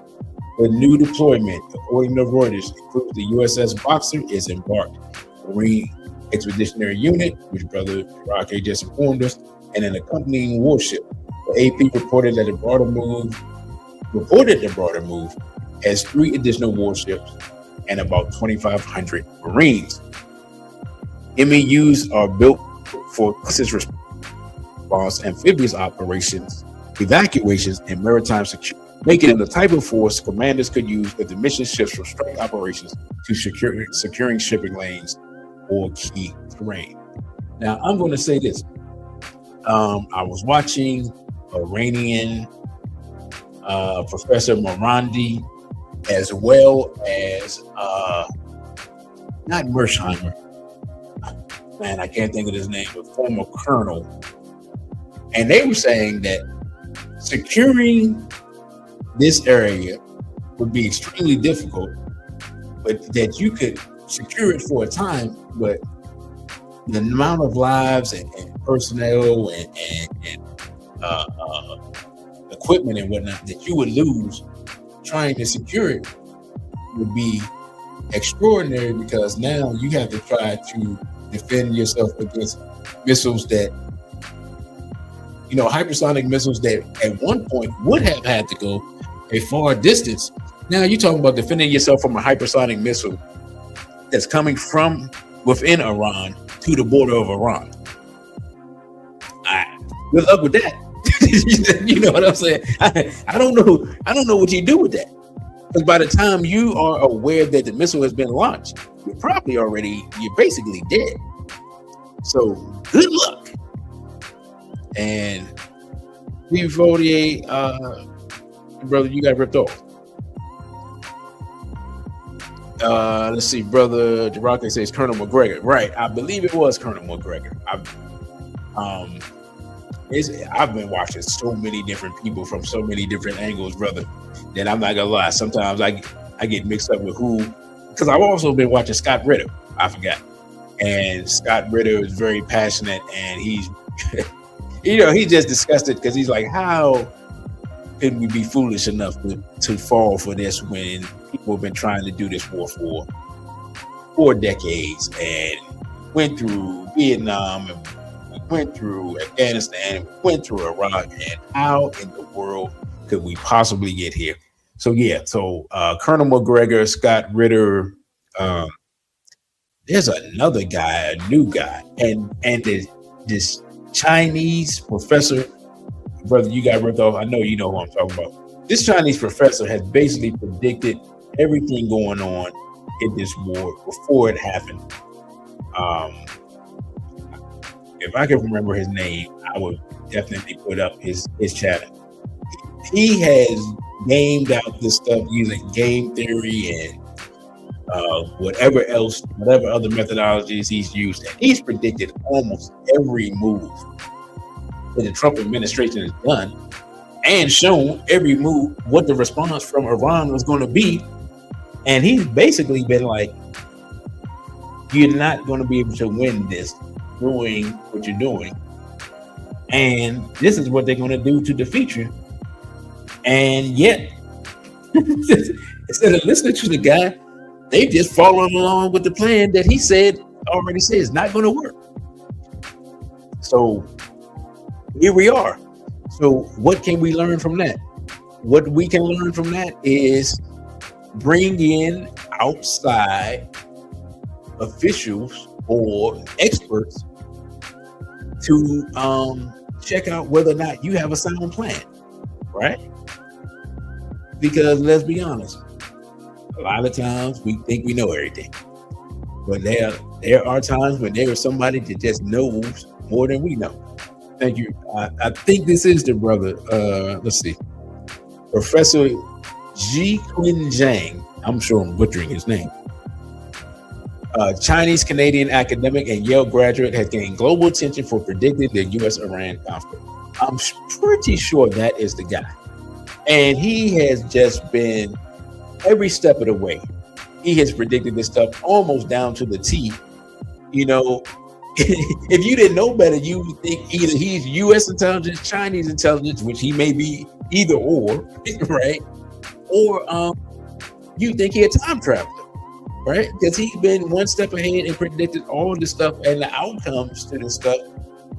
The new deployment, according to Reuters, includes the USS Boxer is embarked, Marine Expeditionary Unit, which Brother Rocky just informed us, and an accompanying warship. The AP reported the broader move has 3 additional warships and about 2,500 Marines. MEUs are built for crisis response, amphibious operations, evacuations, and maritime security, making them the type of force commanders could use if the mission shifts from strike operations to securing shipping lanes or key terrain. Now, I'm going to say this. I was watching Iranian Professor Morandi, as well as not Mersheimer. Man, I can't think of his name, but former colonel. And they were saying that securing this area would be extremely difficult, but that you could secure it for a time, but the amount of lives and personnel and equipment and whatnot that you would lose trying to secure it would be extraordinary, because now you have to try to defend yourself against missiles that, hypersonic missiles that at one point would have had to go a far distance. Now you're talking about defending yourself from a hypersonic missile that's coming from within Iran to the border of Iran. Good luck with that. You know what I'm saying? I don't know what you do with that. Because by the time you are aware that the missile has been launched, you're basically dead. So good luck. And 348, brother, you got ripped off. Let's see, brother Jarake says Colonel McGregor. Right, I believe it was Colonel McGregor. I've been watching so many different people from so many different angles, brother, that I'm not gonna lie. Sometimes I get mixed up with who, because I've also been watching Scott Ritter. I forgot, and Scott Ritter is very passionate, and he's, he just disgusted because he's like, how could we be foolish enough to fall for this when people have been trying to do this war for 4 decades and went through Vietnam and went through Afghanistan and went through Iraq, and how in the world could we possibly get here? So Colonel McGregor, Scott Ritter, there's another guy, a new guy, and this Chinese professor, brother, you got ripped off. I know you know who I'm talking about. This Chinese professor has basically predicted everything going on in this war before it happened. If I can remember his name, I would definitely put up his channel. He has gamed out this stuff using game theory and whatever other methodologies he's used. And he's predicted almost every move that the Trump administration has done, and shown every move what the response from Iran was going to be. And he's basically been like, you're not going to be able to win this doing what you're doing, and this is what they're going to do to defeat you. And yet, instead of listening to the guy, they've just following along with the plan that he already said is not going to work. So here we are. So what can we learn from that? What we can learn from that is bring in outside officials or experts to check out whether or not you have a sound plan, right? Because let's be honest, a lot of times we think we know everything, but there are times when there is somebody that just knows more than we know. Thank you. I think this is the brother. Let's see, Professor Ji Qin Zhang. I'm sure I'm butchering his name. Chinese-Canadian academic and Yale graduate has gained global attention for predicting the U.S.-Iran conflict. I'm pretty sure that is the guy. And he has just been every step of the way. He has predicted this stuff almost down to the T. You know, if you didn't know better, you would think either he's U.S. intelligence, Chinese intelligence, which he may be either or, right? Or you think he's a time traveler, right? Because he's been one step ahead and predicted all this stuff and the outcomes to this stuff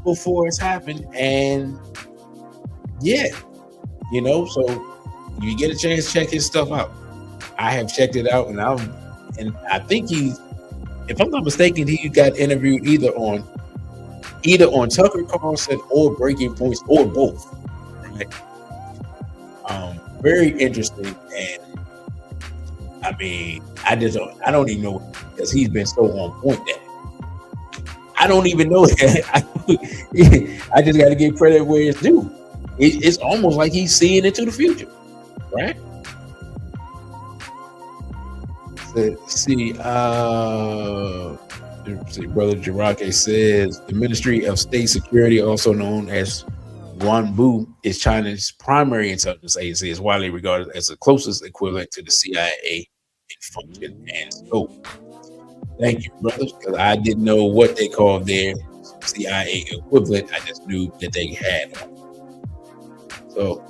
before it's happened. And yeah, you know, so you get a chance to check his stuff out. I have checked it out, and I think he's, if I'm not mistaken, he got interviewed either on Tucker Carlson or Breaking Points or both. Right? Very interesting, and I mean, I don't even know, because he's been so on point that I don't even know that. I just got to give credit where it's due. It's almost like he's seeing into the future, right? Let's see, Brother Jirake says the Ministry of State Security, also known as Guanbu, is China's primary intelligence agency, is widely regarded as the closest equivalent to the CIA in function and scope. Thank you, brothers, because I didn't know what they called their CIA equivalent. I just knew that they had one. So,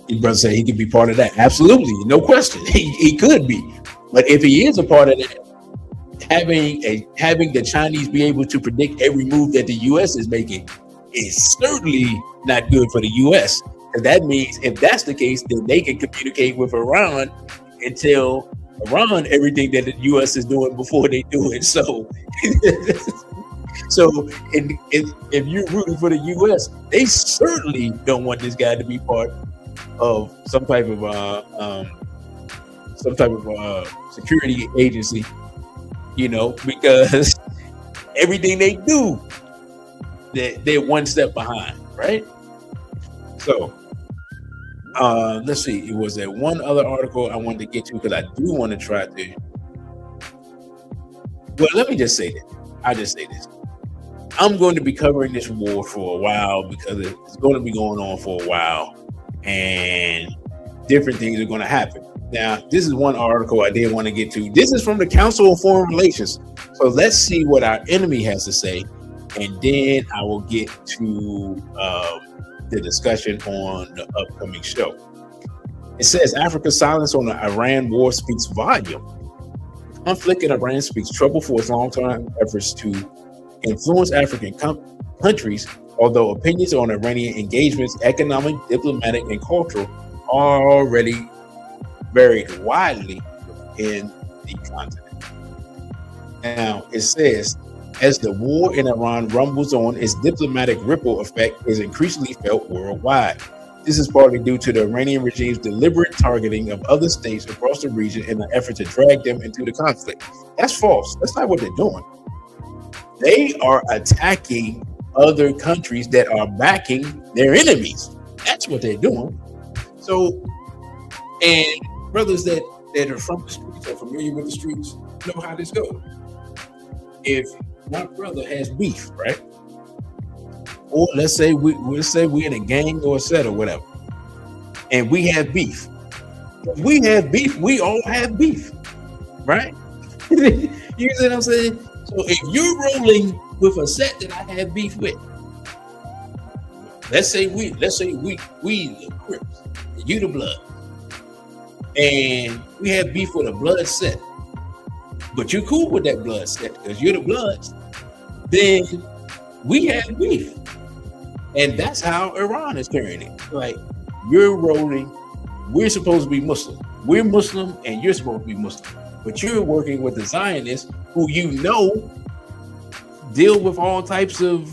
your brother said he could be part of that. Absolutely, no question. He could be. But if he is a part of that, having the Chinese be able to predict every move that the U.S. is making is certainly not good for the U.S. Because that means if that's the case, then they can communicate with Iran and tell Iran everything that the U.S. is doing before they do it. So, if you're rooting for the U.S., they certainly don't want this guy to be part of some type of security agency, you know, because everything they do, they're one step behind, right? So, let's see. It was that one other article I wanted to get to, because I do want to try to. Well, let me just say this. I'll just say this. I'm going to be covering this war for a while, because it's going to be going on for a while, and different things are going to happen. Now, this is one article I did want to get to. This is from the Council on Foreign Relations. So let's see what our enemy has to say, and then I will get to the discussion on the upcoming show. It says Africa's silence on the Iran war speaks volume. Conflict in Iran speaks trouble for its long-term efforts to influence African countries, although opinions on Iranian engagements, economic, diplomatic, and cultural, are already varied widely in the continent. Now, it says, as the war in Iran rumbles on, its diplomatic ripple effect is increasingly felt worldwide. This is partly due to the Iranian regime's deliberate targeting of other states across the region in an effort to drag them into the conflict. That's false. That's not what they're doing. They are attacking other countries that are backing their enemies. That's what they're doing. So, and brothers that are from the streets, are familiar with the streets, know how this goes. If my brother has beef, right? Or let's say we're in a gang or a set or whatever, and we have beef. If we have beef, we all have beef, right? You see what I'm saying? So if you're rolling with a set that I have beef with, let's say we the Crips, You the blood. And we have beef with a blood set. But you're cool with that blood set because you're the bloods. Then we have beef. And that's how Iran is carrying it. Like, you're rolling, we're supposed to be Muslim. We're Muslim and you're supposed to be Muslim. But you're working with the Zionists who deal with all types of,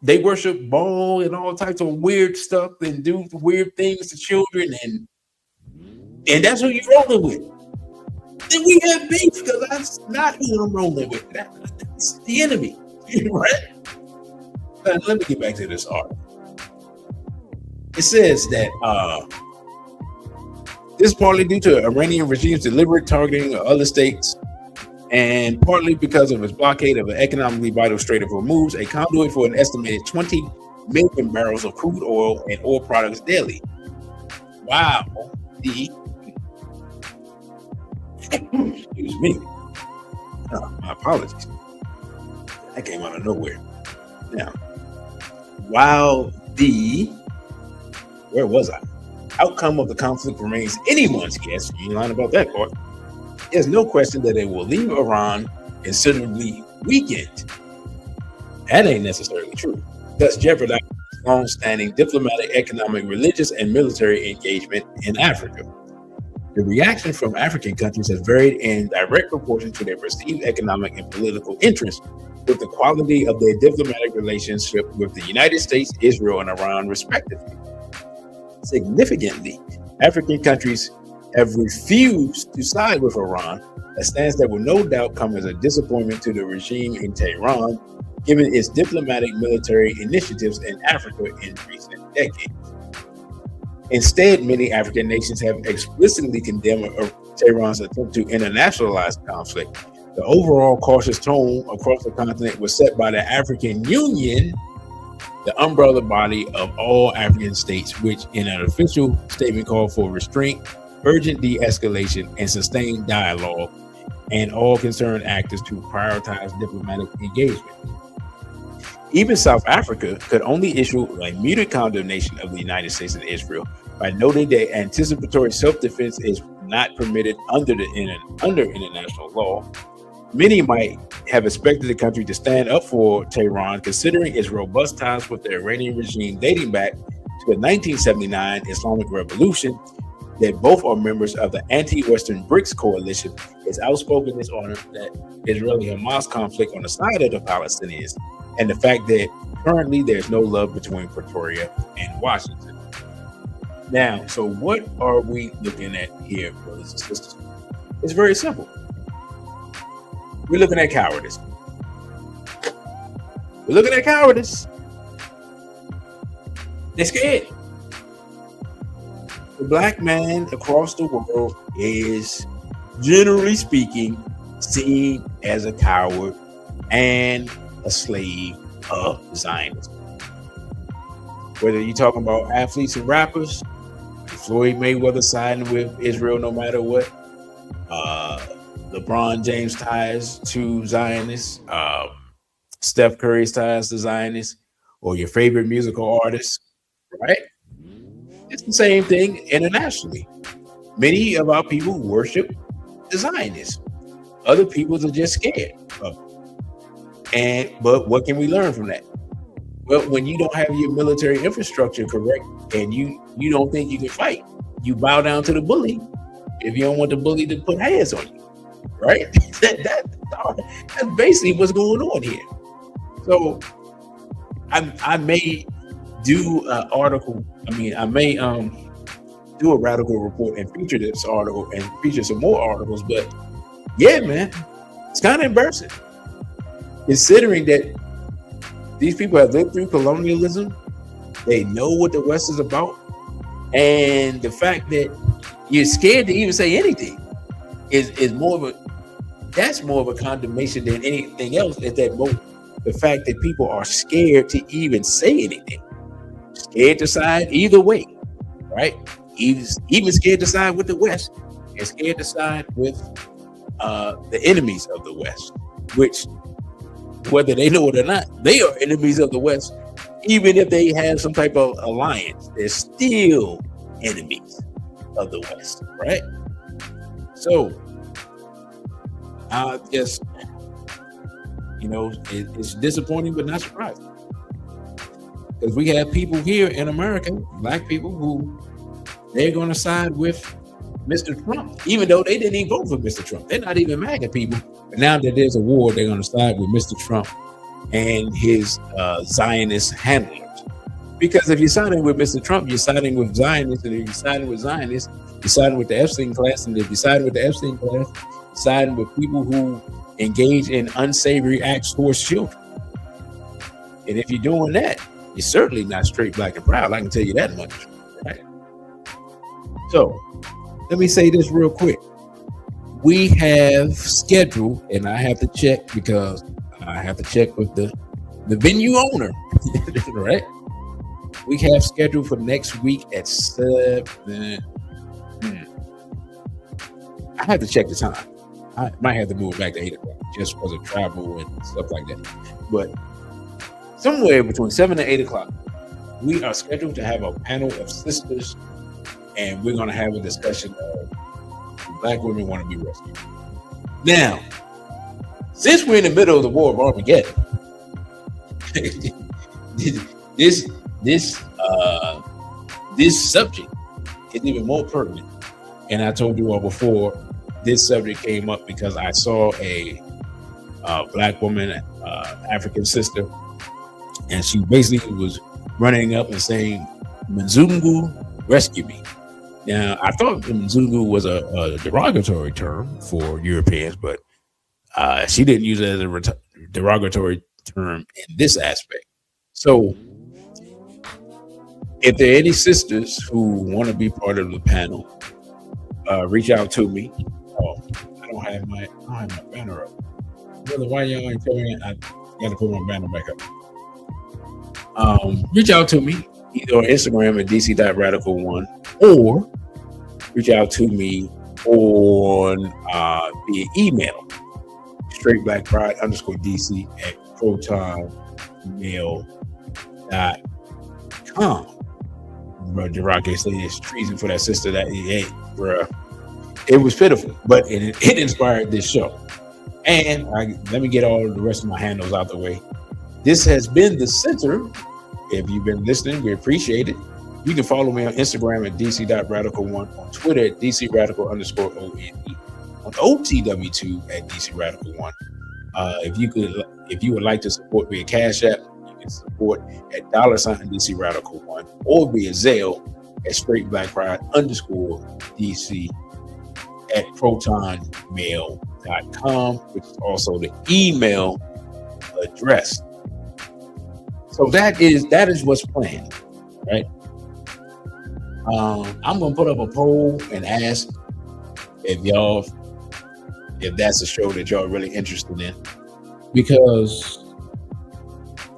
they worship Baal and all types of weird stuff and do weird things to children, and that's who you're rolling with. Then we have beef because that's not who I'm rolling with. That's the enemy, right? Let me get back to this article. It says that this is partly due to Iranian regime's deliberate targeting of other states, and partly because of its blockade of an economically vital Strait of Hormuz, a conduit for an estimated 20 million barrels of crude oil and oil products daily. Wow. Excuse me. My apologies. That came out of nowhere. Now, while where was I? Outcome of the conflict remains anyone's guess. You ain't lying about that part. There's no question that it will leave Iran considerably weakened. That ain't necessarily true. Thus jeopardizing long-standing diplomatic, economic, religious, and military engagement in Africa. The reaction from African countries has varied in direct proportion to their perceived economic and political interests, with the quality of their diplomatic relationship with the United States, Israel, and Iran, respectively. Significantly, African countries have refused to side with Iran, a stance that will no doubt come as a disappointment to the regime in Tehran, given its diplomatic military initiatives in Africa in recent decades. Instead, many African nations have explicitly condemned Tehran's attempt to internationalize conflict. The overall cautious tone across the continent was set by the African Union, the umbrella body of all African states, which in an official statement called for restraint, urgent de-escalation, and sustained dialogue, and all concerned actors to prioritize diplomatic engagement. Even South Africa could only issue a muted condemnation of the United States and Israel by noting that anticipatory self-defense is not permitted under international law. Many might have expected the country to stand up for Tehran, considering its robust ties with the Iranian regime dating back to the 1979 Islamic Revolution, that both are members of the anti-Western BRICS coalition, its outspokenness on the Israeli-Hamas conflict on the side of the Palestinians, and the fact that currently there's no love between Pretoria and Washington. Now, so what are we looking at here, brothers and sisters? It's very simple. We're looking at cowardice. We're looking at cowardice. They're scared. The black man across the world is, generally speaking, seen as a coward and a slave of Zionism. Whether you're talking about athletes and rappers, Floyd Mayweather siding with Israel no matter what, LeBron James ties to Zionists, Steph Curry's ties to Zionists, or your favorite musical artist, right? It's the same thing internationally. Many of our people worship the Zionists. Other people are just scared of it. But what can we learn from that? Well, when you don't have your military infrastructure correct and you don't think you can fight, you bow down to the bully if you don't want the bully to put hands on you, right? That's basically what's going on here. So I may do an article. I may do a radical report and feature this article and feature some more articles. But yeah, man, it's kind of embarrassing considering that these people have lived through colonialism. They know what the West is about, and the fact that you're scared to even say anything is more of a condemnation than anything else. Is that the fact that people are scared to even say anything, scared to side either way, right? Even scared to side with the West and scared to side with the enemies of the West, which, whether they know it or not, they are enemies of the West. Even if they have some type of alliance, they're still enemies. of the West, right? So, I guess, it's disappointing, but not surprising. Because we have people here in America, black people, who they're going to side with Mr. Trump, even though they didn't even vote for Mr. Trump. They're not even MAGA people. But now that there's a war, they're going to side with Mr. Trump and his Zionist handlers. Because if you're siding with Mr. Trump, you're siding with Zionists. And if you're siding with Zionists, you're siding with the Epstein class. And if you're siding with the Epstein class, you're siding with people who engage in unsavory acts towards children. And if you're doing that, you're certainly not straight, black, and proud. I can tell you that much. Right? So, let me say this real quick. We have scheduled, and I have to check because I have to check with the venue owner, right? We have scheduled for next week at 7. I have to check the time. I might have to move it back to 8 o'clock just because of travel and stuff like that. But somewhere between 7 and 8 o'clock, we are scheduled to have a panel of sisters, and we're going to have a discussion of black women want to be rescued. Now, since we're in the middle of the war of Armageddon, this subject is even more pertinent. And I told you all before, this subject came up because I saw a black woman, African sister, and she basically was running up and saying, "Mzungu, rescue me." Now, I thought Mzungu was a derogatory term for Europeans, but she didn't use it as a derogatory term in this aspect. So, if there are any sisters who want to be part of the panel, reach out to me. Oh, I don't have my banner up. Brother, why y'all ain't telling me? I got to put my banner back up. Reach out to me either on Instagram at dc.radical1 or reach out to me on via email, straightblackpride_dc at protonmail.com. Bro, Jarake said it's treason for that sister that he ate, bro. It was pitiful, but it inspired this show. And let me get all the rest of my handles out the way. This has been The Center. If you've been listening, we appreciate it. You can follow me on Instagram at dc.radical1, on Twitter at dc_radical_one, on OTW2 at dcradical1. If you would like to support via Cashapp, you can support at $DCRadical1 or via Zelle at straightblackpride_DC at protonmail.com, which is also the email address. So that is what's planned, right? I'm gonna put up a poll and ask if that's a show that y'all really interested in, because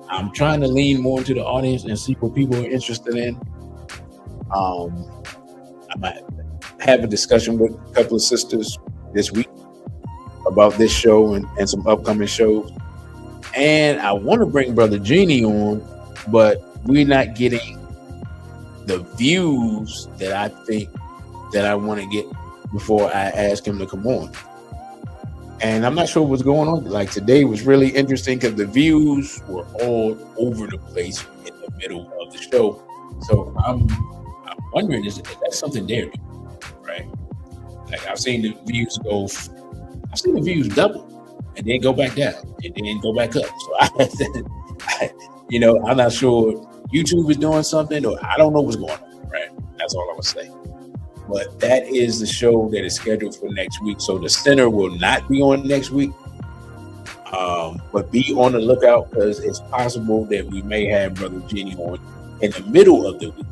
I'm trying to lean more into the audience and see what people are interested in. I might have a discussion with a couple of sisters this week about this show and some upcoming shows. And I want to bring Brother Genie on, but we're not getting the views that I think that I want to get before I ask him to come on. And I'm not sure what's going on. Like today was really interesting because the views were all over the place in the middle of the show. So I'm wondering, is that something they're doing, right? Like I've seen the views double and then go back down and then go back up. So I'm not sure YouTube is doing something, or I don't know what's going on, right? That's all I would say. But that is the show that is scheduled for next week. So the center will not be on next week. But be on the lookout, because it's possible that we may have Brother Genie on in the middle of the week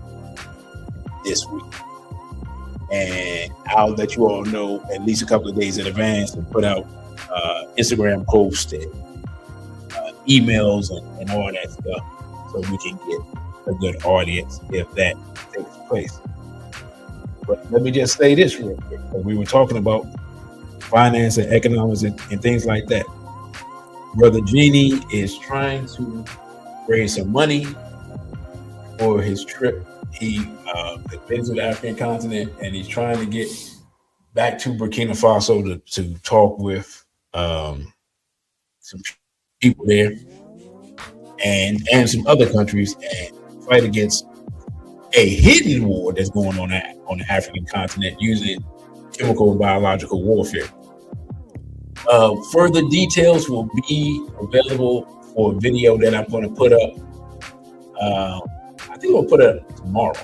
this week. And I'll let you all know at least a couple of days in advance and put out Instagram posts and emails and all that stuff, so we can get a good audience if that takes place. But let me just say this real quick. We were talking about finance and economics and things like that. Brother Genie is trying to raise some money for his trip He has been to the African continent, and he's trying to get back to Burkina Faso to talk with some people there and some other countries and fight against a hidden war that's going on the African continent using chemical and biological warfare. Further details will be available for a video that I'm going to put up. I think we'll put it up tomorrow.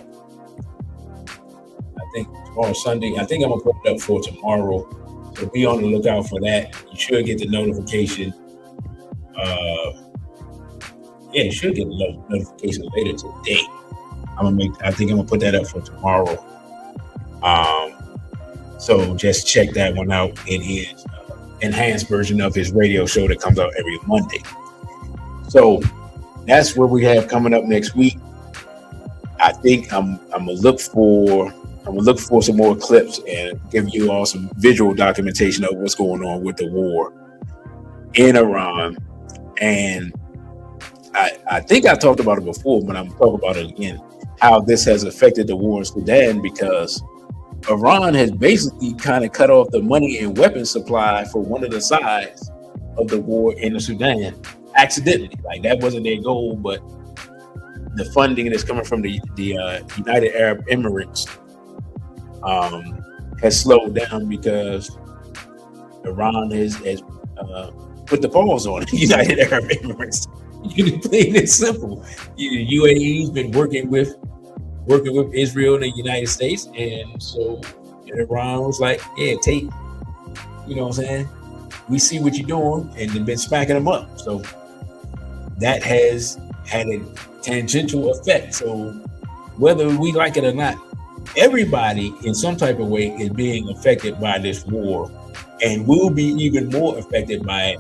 I think tomorrow's Sunday. I think I'm going to put it up for tomorrow. So be on the lookout for that. You should get the notification. You should get the notification later today. I think I'm gonna put that up for tomorrow. So just check that one out. It is enhanced version of his radio show that comes out every Monday. So that's what we have coming up next week. I think I'm gonna look for some more clips and give you all some visual documentation of what's going on with the war in Iran. And I think I talked about it before, but I'm talking about it again, how this has affected the war in Sudan, because Iran has basically kind of cut off the money and weapons supply for one of the sides of the war in the Sudan accidentally. Like, that wasn't their goal, but the funding that's coming from the United Arab Emirates has slowed down because Iran has put the pause on the United Arab Emirates. Plain and simple. UAE's been working with Israel and the United States, and so Iran was like, yeah, take, you know what I'm saying? We see what you're doing, and they've been smacking them up. So that has had a tangential effect. So whether we like it or not, everybody in some type of way is being affected by this war, and will be even more affected by it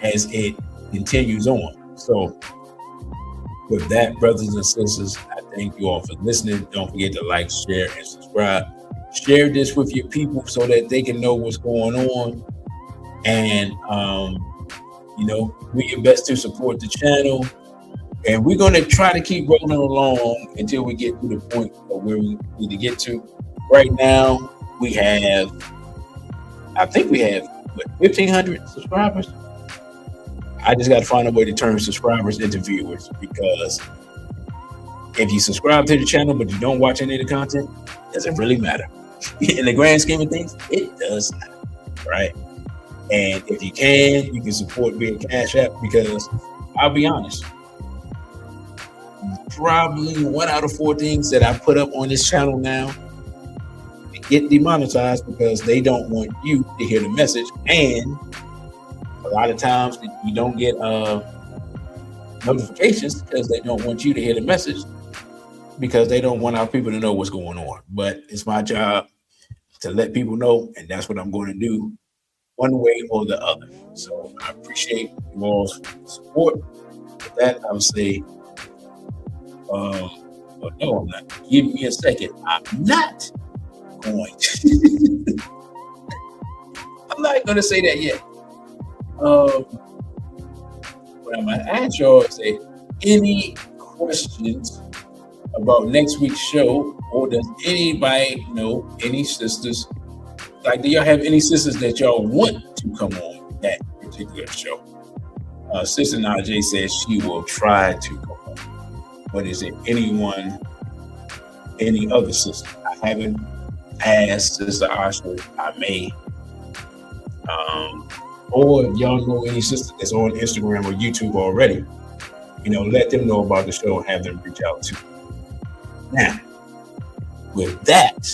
as it continues on. So with that, brothers and sisters, I thank you all for listening. Don't forget to like, share, and subscribe. Share this with your people so that they can know what's going on. And, do your best to support the channel. And we're going to try to keep rolling along until we get to the point of where we need to get to. Right now, I think we have 1,500 subscribers. I just got to find a way to turn subscribers into viewers, because if you subscribe to the channel but you don't watch any of the content, it doesn't really matter. In the grand scheme of things, it does not, right? And if you can support via Cashapp, because I'll be honest, probably 1 out of 4 things that I put up on this channel now get demonetized because they don't want you to hear the message, and a lot of times you don't get notifications because they don't want you to hear the message, because they don't want our people to know what's going on. But it's my job to let people know, and that's what I'm going to do one way or the other. So I appreciate you all's support. With that, I would say, no, I'm not. Give me a second. I'm not going to. I'm not going to say that yet. What I'm gonna ask y'all is, any questions about next week's show, or does anybody know any sisters? Like, do y'all have any sisters that y'all want to come on that particular show? Sister Najee says she will try to come on. But is there any other sister? I haven't asked Sister Asha. I may. Or if y'all know any sister that's on Instagram or YouTube already, let them know about the show and have them reach out to me. Now, with that,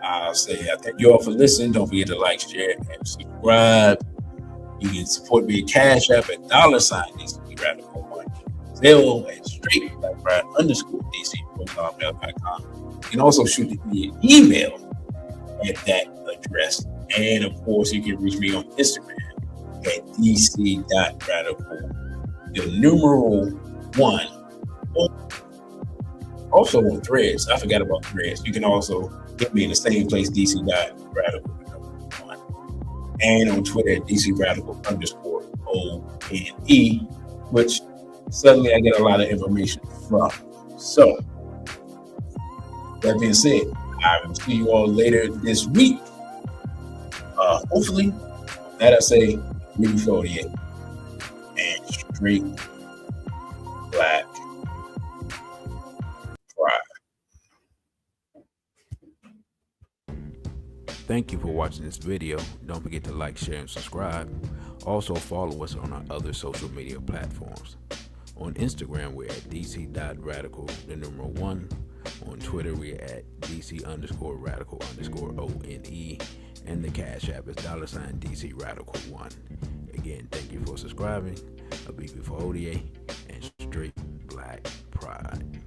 I'll say I thank you all for listening. Don't forget to like, share, and subscribe. You can support me at Cashapp at $DC Radical 1. Zelle at straight_DC@gmail.com. You can also shoot me an email at that address. And of course, you can reach me on Instagram at dc.radical, the numeral 1. Also on Threads. I forgot about Threads. You can also get me in the same place, dc.radical. And on Twitter at dc_radical_ONE, which suddenly I get a lot of information from. So That being said, I will see you all later this week. Hopefully, that I say, Ruby 48 and straight black pride. Thank you for watching this video. Don't forget to like, share, and subscribe. Also follow us on our other social media platforms. On Instagram, we're at dc.radical1. On Twitter, we're at dc_radical_ONE. And the Cash App is $DC Radical1. Again, thank you for subscribing. A beat for ODA and straight black pride.